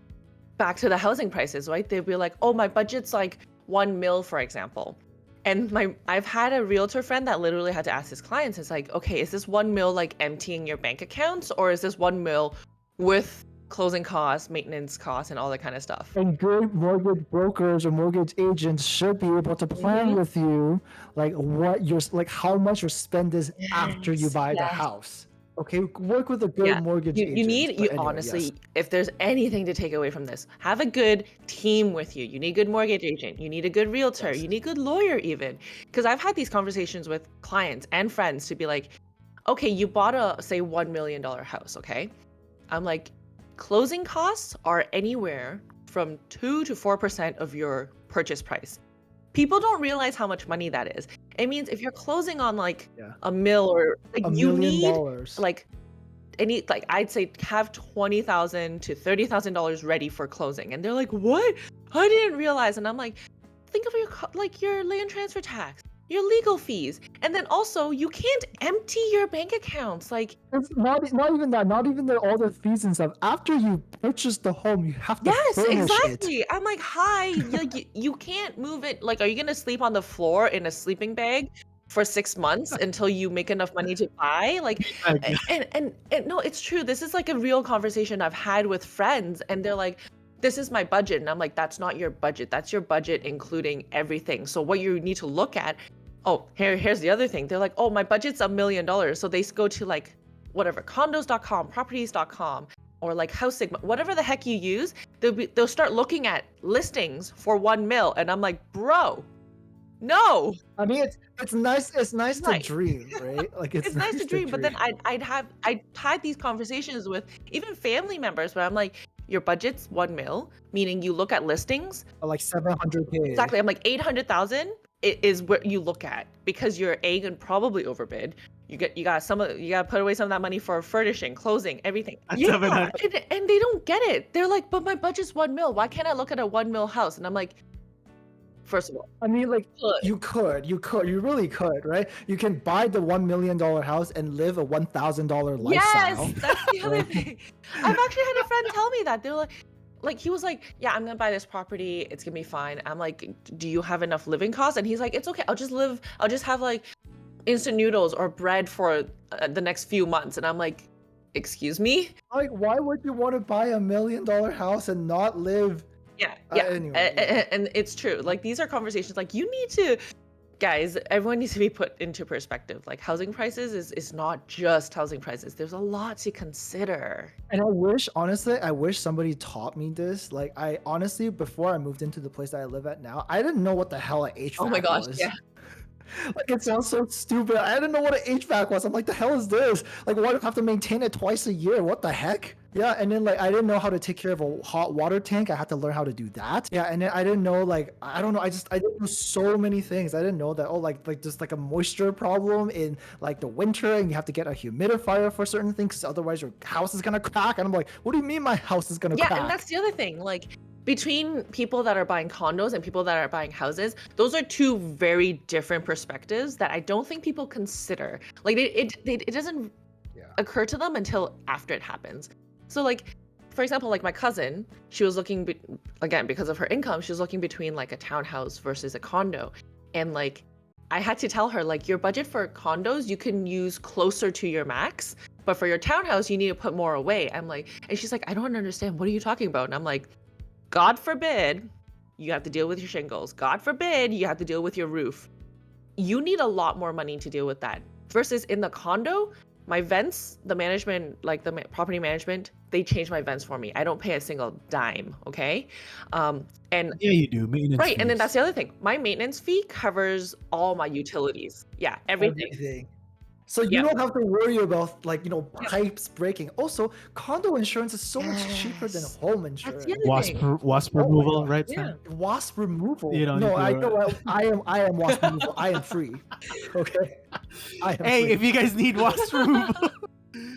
back to the housing prices, right? They'd be like, oh, my budget's like 1 mil, for example. And I've had a realtor friend that literally had to ask his clients, it's like, okay, is this 1 mil like emptying your bank accounts, or is this 1 mil with closing costs, maintenance costs, and all that kind of stuff? And good mortgage brokers or mortgage agents should be able to plan with you, like what your like how much your spend is after you buy the house. Okay, work with a good mortgage agent. You need, But anyway, honestly, yes. if there's anything to take away from this, have a good team with you. You need a good mortgage agent. You need a good realtor. Yes. You need a good lawyer even. Because I've had these conversations with clients and friends to be like, okay, you bought a, say, $1 million house, okay? I'm like, closing costs are anywhere from 2 to 4% of your purchase price. People don't realize how much money that is. It means if you're closing on like a mil or like $1 you million. need like I'd say have $20,000 to $30,000 ready for closing. And they're like, what? I didn't realize. And I'm like, think of your land transfer tax, your legal fees, and then also you can't empty your bank accounts. Like It's not even that, not even all the fees and stuff. After you purchase the home, you have to yes, furnish exactly. it. I'm like, hi, you can't move it. Like, are you gonna sleep on the floor in a sleeping bag for 6 months until you make enough money to buy? Like, and no, it's true. This is like a real conversation I've had with friends, and they're like, this is my budget. And I'm like, that's not your budget. That's your budget, including everything. So what you need to look at, oh, here's the other thing. They're like, oh, my budget's $1 million. So they go to like, whatever, condos.com, properties.com, or like House Sigma, whatever the heck you use, they'll start looking at listings for 1 mil. And I'm like, bro, no. I mean, it's nice. It's nice to dream, right? Like It's nice to dream, but then I had these conversations with even family members where I'm like, your budget's 1 mil, meaning you look at listings. Like 700K. Exactly. I'm like 800,000 is what you look at, because you're gonna probably overbid. You gotta put away some of that money for furnishing, closing, everything. Yeah, and they don't get it. They're like, but my budget's 1 mil. Why can't I look at a 1 mil house? And I'm like, first of all, I mean, like you really could, right? You can buy the $1 million house and live a $1,000 lifestyle. Yes, that's the other thing. I've actually had a friend tell me that. They're like he was like, yeah, I'm gonna buy this property. It's gonna be fine. I'm like, do you have enough living costs? And he's like, it's okay. I'll just have like instant noodles or bread for the next few months. And I'm like, excuse me? Like, why would you want to buy $1 million house and not live? Yeah. Anyway, and it's true. Like, these are conversations like you need to, guys, everyone needs to be put into perspective. Like, housing prices is not just housing prices. There's a lot to consider. And honestly, I wish somebody taught me this. Like, I honestly, before I moved into the place that I live at now, I didn't know what the hell a HVAC was. Oh my gosh, yeah. Like it sounds so stupid. I didn't know what an HVAC was. I'm like, the hell is this? Like, why do I have to maintain it twice a year? What the heck? Yeah, and then like I didn't know how to take care of a hot water tank. I had to learn how to do that. Yeah, and then I didn't know like I don't know. I didn't know so many things. I didn't know that like just like a moisture problem in like the winter, and you have to get a humidifier for certain things, 'cause otherwise your house is gonna crack. And I'm like, what do you mean my house is gonna Yeah, crack? and that's the other thing. Like between people that are buying condos and people that are buying houses, those are two very different perspectives that I don't think people consider. Like it doesn't Yeah. occur to them until after it happens. So like, for example, like my cousin, she was looking again because of her income, she was looking between like a townhouse versus a condo, and like I had to tell her like your budget for condos you can use closer to your max, but for your townhouse you need to put more away. I'm like, and she's like, I don't understand. What are you talking about? And I'm like, God forbid you have to deal with your shingles. God forbid you have to deal with your roof. You need a lot more money to deal with that. Versus in the condo, my vents, the management, like the property management, they change my vents for me. I don't pay a single dime, okay? And Yeah, you do. Maintenance right, and then fees. that's the other thing. My maintenance fee covers all my utilities. Yeah, everything. So you Yeah. don't have to worry about like pipes breaking. Also, condo insurance is so much cheaper than Yes. home That's insurance. the other Wasp thing. wasp Oh my removal, God. right, Yeah. Sam? Wasp removal. You don't No, need I to, know. I am wasp removal. I am free. Okay. I am Hey, free. if you guys need wasp removal,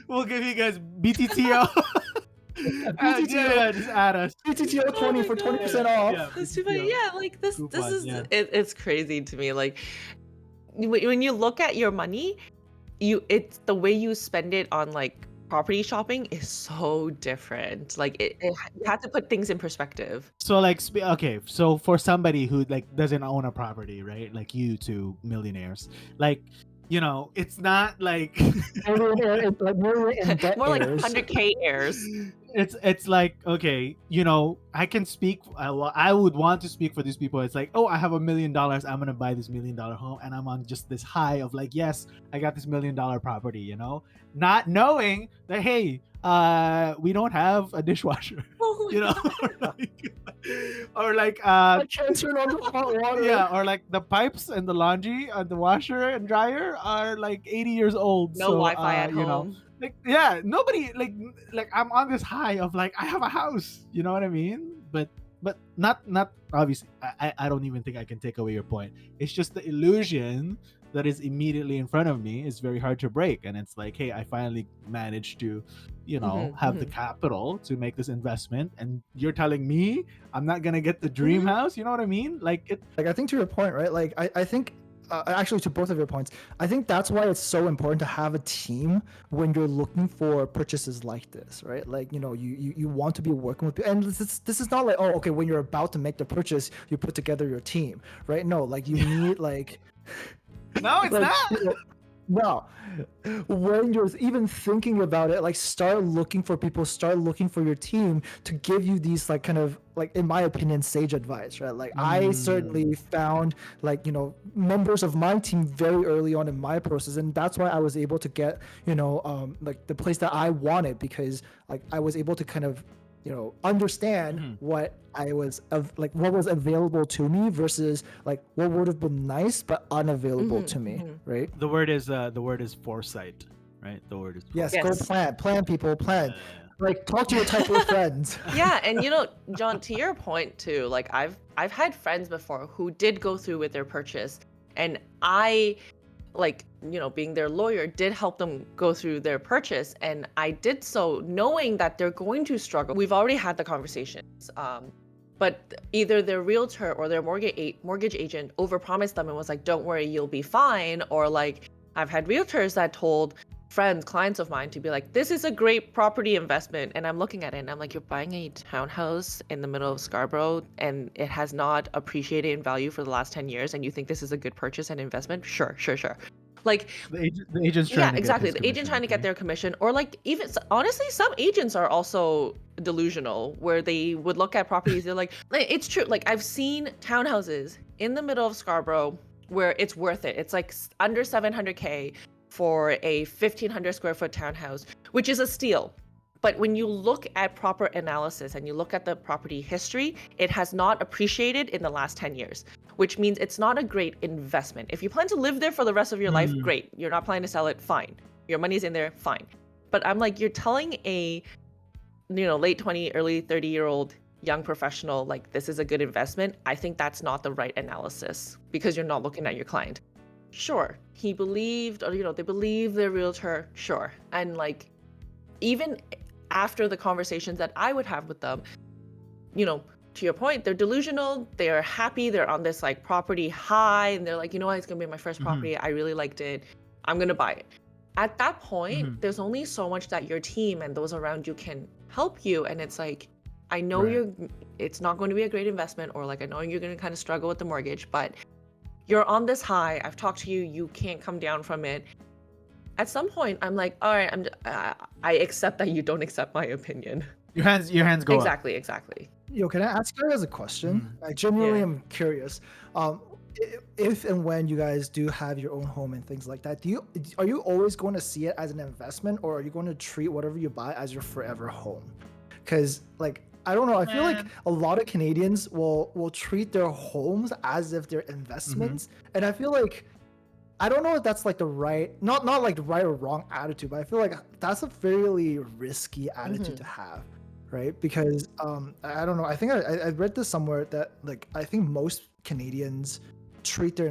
we'll give you guys BTTO. BTTO. Yeah, just add us. BTTO Oh 20 my for 20% God. off. Yeah, That's too funny. BTTO. Yeah, like this Coupon, is yeah. it's crazy to me. Like when you look at your money, it's the way you spend it on like property shopping is so different. Like you have to put things in perspective. So like, okay, so for somebody who like doesn't own a property, right? Like you two millionaires, like, it's not like It's like more in debt More like heirs. 100K heirs. it's like, okay, I can speak. I would want to speak for these people. It's like, oh, I have $1 million. I'm gonna buy this $1 million home, and I'm on just this high of like, yes, I got this $1 million property. Not knowing that, hey, we don't have a dishwasher. Oh my God. or like I can't turn on the hot water. yeah, or like the pipes and the laundry and the washer and dryer are like 80 years old. No so, Wi-Fi at home. like, yeah, nobody like I'm on this high of like I have a house. You know what I mean? But not obviously. I don't even think I can take away your point. It's just the illusion that is immediately in front of me is very hard to break, and it's like, hey, I finally managed to have the capital to make this investment, and you're telling me I'm not gonna get the dream house. You know what I mean? Like I think to your point, right? Like I think actually to both of your points, I think that's why it's so important to have a team when you're looking for purchases like this, right? Like you want to be working with, and this is not like, oh, okay, when you're about to make the purchase you put together your team, right? No, like you need like no, it's like, not. No, when you're even thinking about it, like start looking for people, start looking for your team to give you these like kind of like, in my opinion, sage advice, right? Like I certainly found like members of my team very early on in my process, and that's why I was able to get like the place that I wanted, because like I was able to kind of understand what I was what was available to me versus like what would have been nice but unavailable to me, right? The word is foresight, right? The word is Yes, Yes. go plan, people, plan. Like talk to your type of friends. Yeah, and John, to your point too, like I've had friends before who did go through with their purchase, and I like being their lawyer did help them go through their purchase, and I did so knowing that they're going to struggle. We've already had the conversations, but either their realtor or their mortgage agent overpromised them and was like, don't worry, you'll be fine. Or like I've had realtors that told clients of mine to be like, this is a great property investment, and I'm looking at it and I'm like, you're buying a townhouse in the middle of Scarborough and it has not appreciated in value for the last 10 years, and you think this is a good purchase and investment? Sure. Like the agent's trying to exactly, get his the agent commission, trying to get okay? their commission. Or like, even honestly, some agents are also delusional, where they would look at properties, they're like it's true, like I've seen townhouses in the middle of Scarborough where it's worth it. It's like under 700K for a 1,500 square foot townhouse, which is a steal. But when you look at proper analysis and you look at the property history, it has not appreciated in the last 10 years, which means it's not a great investment. If you plan to live there for the rest of your life, great. You're not planning to sell it, fine. Your money's in there, fine. But I'm like, you're telling a, late 20, early 30-year-old young professional, like, this is a good investment. I think that's not the right analysis because you're not looking at your client. Sure, he believed, or, they believe their realtor, sure. And like, even after the conversations that I would have with them, to your point, they're delusional, they're happy, they're on this like property high, and they're like, it's gonna be my first property, I really liked it, I'm gonna buy it. At that point, there's only so much that your team and those around you can help you, and it's like, I know it's not going to be a great investment, or like, I know you're gonna kind of struggle with the mortgage, but you're on this high, I've talked to you, you can't come down from it. At some point, I'm like, all right, I accept that you don't accept my opinion. Your hands go up. Exactly. Yo, can I ask you guys a question? I genuinely am curious. If and when you guys do have your own home and things like that, are you always going to see it as an investment, or are you going to treat whatever you buy as your forever home? Because like, I don't know, I feel like a lot of Canadians will treat their homes as if they're investments, and I feel like, I don't know if that's like the right, not like the right or wrong attitude, but I feel like that's a fairly risky attitude to have, right? Because I don't know, I think I read this somewhere that like, I think most Canadians treat their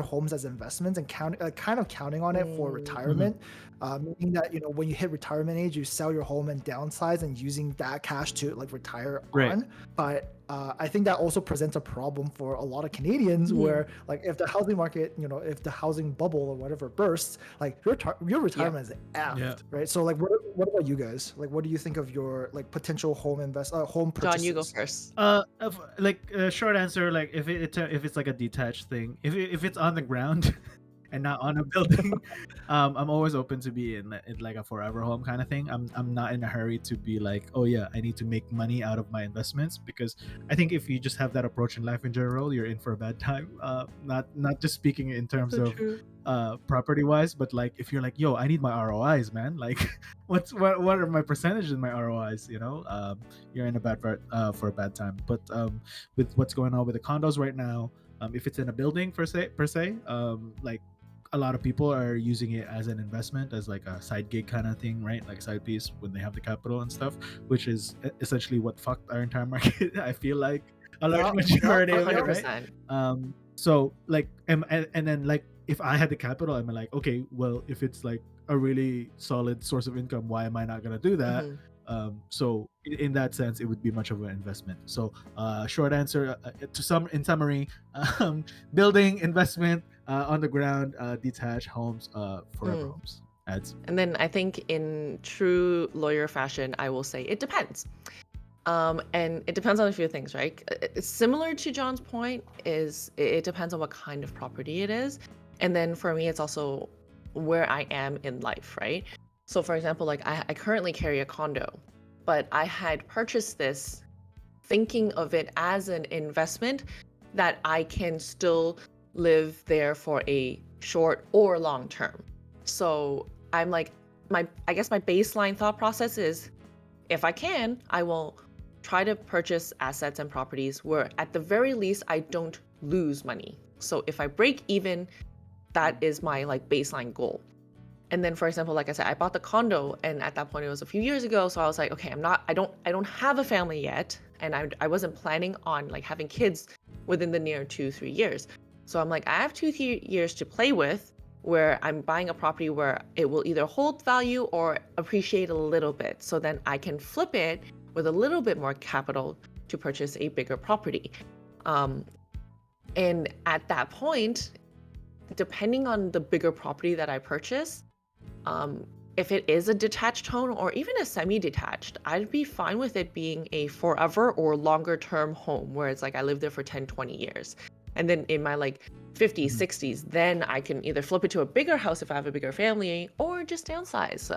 homes as investments and kind of counting on it for retirement, meaning that when you hit retirement age, you sell your home and downsize and using that cash to like retire on. But I think that also presents a problem for a lot of Canadians where like, if the housing market, if the housing bubble or whatever bursts, like your retirement is effed, right? So like, what about you guys? Like, what do you think of your like potential home purchases? John, you go first. Short answer, like if it's like a detached thing, if it's on the ground and not on a building, I'm always open to be in like a forever home kind of thing. I'm not in a hurry to be like, oh yeah, I need to make money out of my investments, because I think if you just have that approach in life in general, you're in for a bad time. Not just speaking in terms of property wise, but like if you're like, yo, I need my ROIs, man. Like, what are my percentages in my ROIs? You're in for a bad time. But with what's going on with the condos right now, if it's in a building per se, like, a lot of people are using it as an investment, as like a side gig kind of thing, right? Like a side piece when they have the capital and stuff, which is essentially what fucked our entire market. I feel like a large majority of it, right? So like, and then like, if I had the capital, I'm like, okay, well, if it's like a really solid source of income, why am I not gonna do that? So in that sense, it would be much of an investment. So short answer, in summary, building, investment, on the ground, detached homes, forever homes. And then I think in true lawyer fashion, I will say it depends. And it depends on a few things, right? It's similar to John's point, is it depends on what kind of property it is. And then for me, it's also where I am in life, right? So for example, like I currently carry a condo, but I had purchased this thinking of it as an investment that I can still live there for a short or long term. So I'm like, I guess my baseline thought process is, if I can, I will try to purchase assets and properties where at the very least I don't lose money. So if I break even, that is my like baseline goal. And then, for example, like I said, I bought the condo, and at that point it was a few years ago. So I was like, okay, I don't have a family yet, and I wasn't planning on like having kids within the near 2-3 years. So I'm like, I have 2-3 years to play with, where I'm buying a property where it will either hold value or appreciate a little bit. So then I can flip it with a little bit more capital to purchase a bigger property. And at that point, depending on the bigger property that I purchase, if it is a detached home or even a semi-detached, I'd be fine with it being a forever or longer term home where it's like I live there for 10-20 years. And then in my like 50s, 60s, then I can either flip it to a bigger house if I have a bigger family, or just downsize.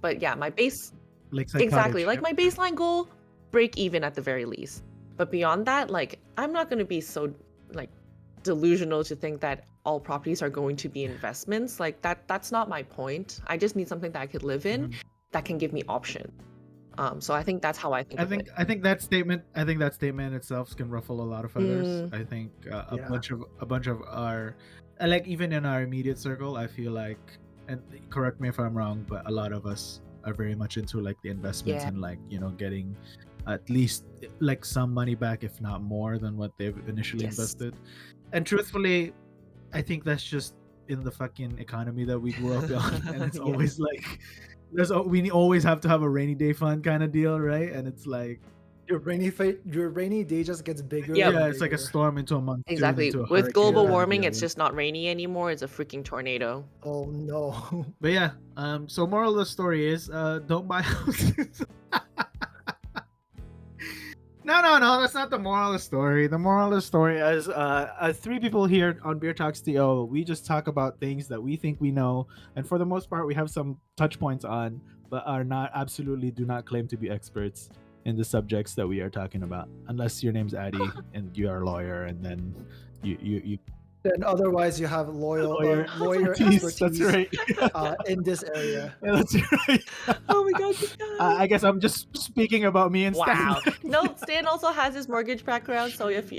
But yeah, my base, exactly, cottage, like my baseline goal, break even at the very least. But beyond that, like, I'm not going to be so like delusional to think that all properties are going to be investments. Like that's not my point. I just need something that I could live in that can give me options. So I think that's how I think of it. I think that statement itself can ruffle a lot of feathers. I think a Yeah. bunch of our like even in our immediate circle, I feel like, and correct me if I'm wrong, but a lot of us are very much into like the investments Yeah. and like getting at least like some money back, if not more than what they've initially Yes. invested. And truthfully, I think that's just in the fucking economy that we grew up on, and it's Yeah. always like we always have to have a rainy day fund kind of deal, right? And it's like Your rainy day just gets bigger. Yep. and yeah, it's like a bigger. storm into a monsoon Exactly. into a With hurricane global kind of warming, deal, it's yeah. just not rainy anymore. It's a freaking tornado. Oh no. But yeah, so moral of the story is don't buy houses. No, that's not the moral of the story. The moral of the story is three people here on Beer Talks TO, we just talk about things that we think we know, and for the most part we have some touch points on, but absolutely do not claim to be experts in the subjects that we are talking about, unless your name's Addy and you are a lawyer, and then you And otherwise, you have lawyer expertise. expertise That's right. in this area. Yeah, that's right. Oh my god. this guy. I guess I'm just speaking about me and Wow. Stan. No, Stan also has his mortgage background, so if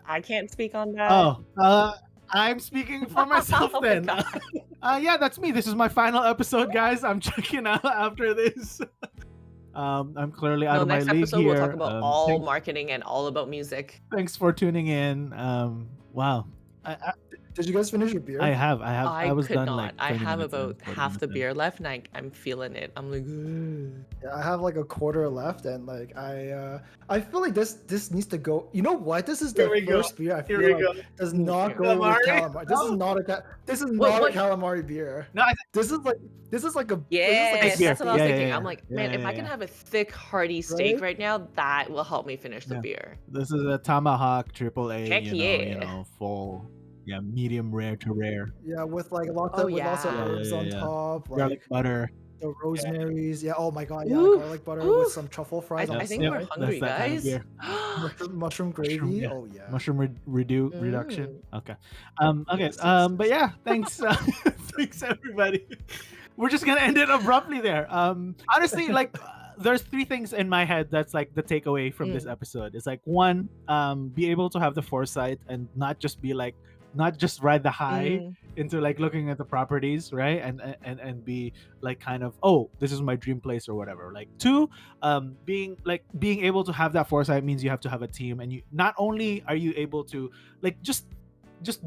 I can't speak on that. Oh, I'm speaking for myself Oh my then. God. Yeah, that's me. This is my final episode, guys. I'm checking out after this. I'm clearly out No, of my next league episode here. we'll talk about all marketing and all about music. Thanks for tuning in. Wow. Did you guys finish your beer? I have. I was could done not. like I 20 have minutes in, about 40 half the minutes in. beer left, and I'm feeling it. I'm like, "Ugh." Yeah, I have like a quarter left, and like I feel like this needs to go. You know what? This is the Here we go. first beer I Here feel we like go. does not go Calamari? with calamari. This is No. not What- a calamari beer. No, I This is like a Yes, beer. that's what I was Yeah, thinking. yeah, I'm like, yeah, man, yeah, if I can yeah. have a thick, hearty steak Right? right now, that will help me finish the Yeah. beer. This is a tomahawk AAA. Heck you yeah. know, full, medium rare to rare. yeah, with like lots Oh, of with lots of yeah. herbs on Yeah. top, like Garlic butter. the rosemaries. Yeah. Oh my god. Yeah, Ooh, garlic butter ooh. with some truffle fries on I the think Yep, we're side. hungry, that's that kind of guys. beer. Mushroom gravy. yeah. Oh yeah. Mushroom reduction. Okay. Okay. Yes, yes, But yeah, thanks. Thanks everybody. We're just gonna end it abruptly there. Honestly, like there's three things in my head that's like the takeaway from this episode. It's like one, be able to have the foresight and not just ride the high into like looking at the properties, right? And be like kind of, oh, this is my dream place or whatever. Like two, being able to have that foresight means you have to have a team, and you not only are you able to like just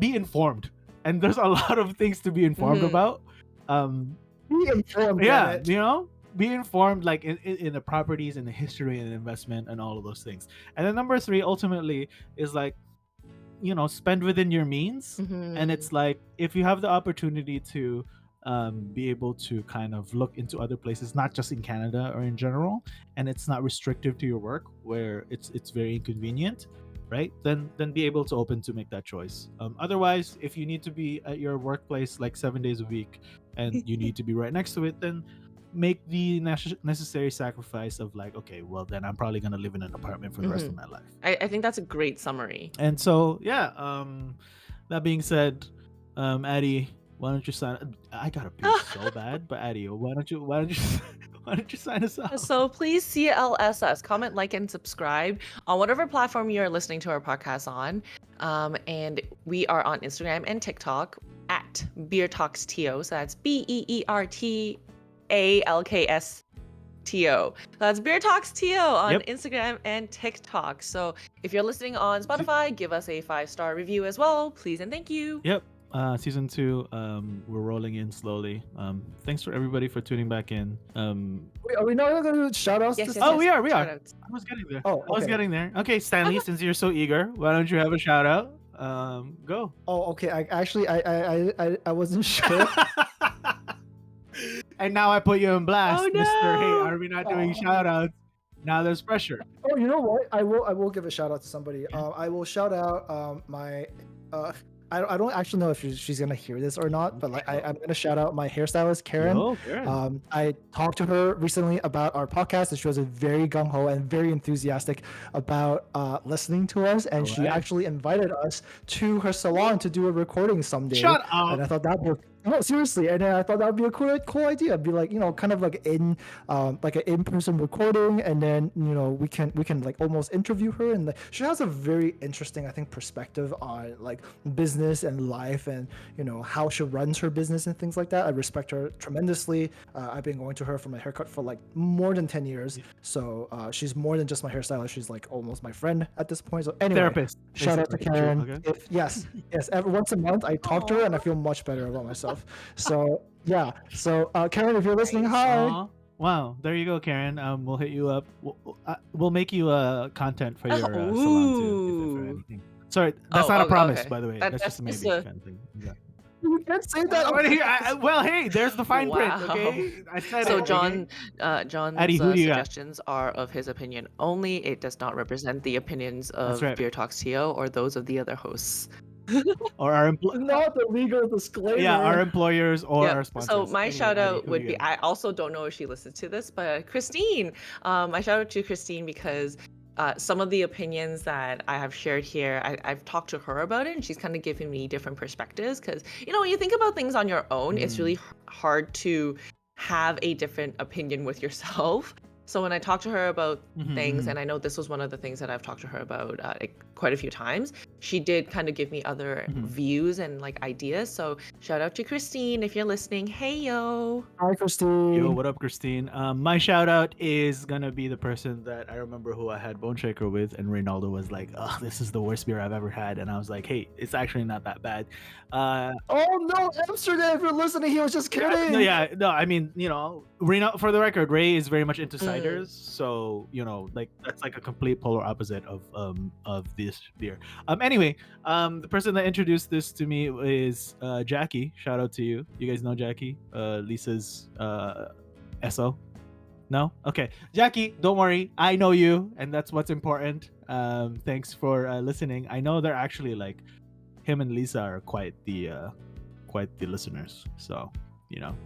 be informed, and there's a lot of things to be informed about. Be informed. Yeah, damn it. be informed like in the properties and the history and the investment and all of those things. And then number three ultimately is like, spend within your means. And it's like, if you have the opportunity to be able to kind of look into other places, not just in Canada or in general, and it's not restrictive to your work where it's very inconvenient, right? Then be able to open to make that choice. Otherwise, if you need to be at your workplace like 7 days a week and you need to be right next to it, then make the necessary sacrifice of like, okay, well then I'm probably gonna live in an apartment for the rest of my life. I think that's a great summary. And so yeah, that being said, Addy, why don't you sign? I gotta pee so bad, but Addy, why don't you sign us off? So please CLSS, comment, like, and subscribe on whatever platform you are listening to our podcast on. And we are on Instagram and TikTok at Beer Talks TO. So that's BEERTALKSTO. That's Beer Talks TO on Yep. Instagram and TikTok. So if you're listening on Spotify, give us a 5-star review as well, please and thank you. Yep. Season 2, we're rolling in slowly. Thanks for everybody for tuning back in. Wait, are we not going to do shout outs? Yes, Oh, we are. shout-outs. I was getting there. Oh, I was okay. getting there. Okay, Stanley, since you're so eager, why don't you have a shout out? Go. Oh, okay. I wasn't sure. And now I put you on blast, Oh, Mr. Hey, no. are we not doing shout outs? Now there's pressure. Oh, you know what? I will give a shout out to somebody. I will shout out my I don't actually know if she's gonna hear this or not, but like I'm gonna shout out my hairstylist Karen. Oh, Karen. I talked to her recently about our podcast, and she was very gung ho and very enthusiastic about listening to us, and she Alright. actually invited us to her salon to do a recording someday. Shut up. And I thought that No, seriously, and I thought that would be a cool idea. It'd be like, kind of like like an in-person recording, and then we can like almost interview her, and like, she has a very interesting, I think, perspective on like business and life, and how she runs her business and things like that. I respect her tremendously. I've been going to her for my haircut for like more than 10 years, so she's more than just my hairstylist. She's like almost my friend at this point. So anyway, Therapist. shout out to basically. Karen. Okay. Yes, every once a month I talk to her and I feel much better about myself. So yeah. So Karen, if you're listening, hi. Aw. Wow, there you go, Karen. We'll hit you up. We'll make you content for your salon too, if anything. Sorry, that's not a promise, okay. by the way. That's just a maybe kind of thing. Yeah. You can't say that. Well, hey, there's the fine print. Wow. Okay, I said So it. John's Addie, who do you got? suggestions are of his opinion only. It does not represent the opinions of right. Beer Talks TO or those of the other hosts. Or our Not the legal disclaimer. Yeah, our employers or our sponsors. So my Anyway, shout Addie, out who would do be, you got? I also don't know if she listens to this, but Christine. I shout out to Christine because some of the opinions that I have shared here, I've talked to her about it, and she's kind of giving me different perspectives. Because when you think about things on your own, it's really hard to have a different opinion with yourself. So when I talked to her about things, and I know this was one of the things that I've talked to her about quite a few times, she did kind of give me other views and like ideas. So shout out to Christine if you're listening. Hey yo. Hi, Christine. Yo, what up, Christine? My shout out is gonna be the person that I remember who I had Boneshaker with, and Reynaldo was like, "Oh, this is the worst beer I've ever had," and I was like, "Hey, it's actually not that bad." Oh no, Amsterdam! If you're listening, he was just kidding. No, I mean, Reynaldo, for the record, Ray is very much into ciders, so like that's like a complete polar opposite of this beer. Anyway, the person that introduced this to me is Jackie. Shout out to you. You guys know Jackie, Lisa's SO. No? Okay. Jackie, don't worry. I know you, and that's what's important. Thanks for listening. I know they're actually like him and Lisa are quite the listeners. So,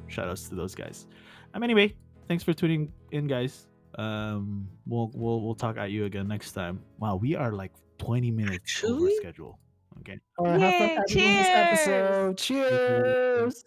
shout outs to those guys. Anyway, thanks for tuning in, guys. We'll talk at you again next time. Wow, we are like 20 minutes over schedule. Okay. Have fun Yay, editing this episode. Cheers.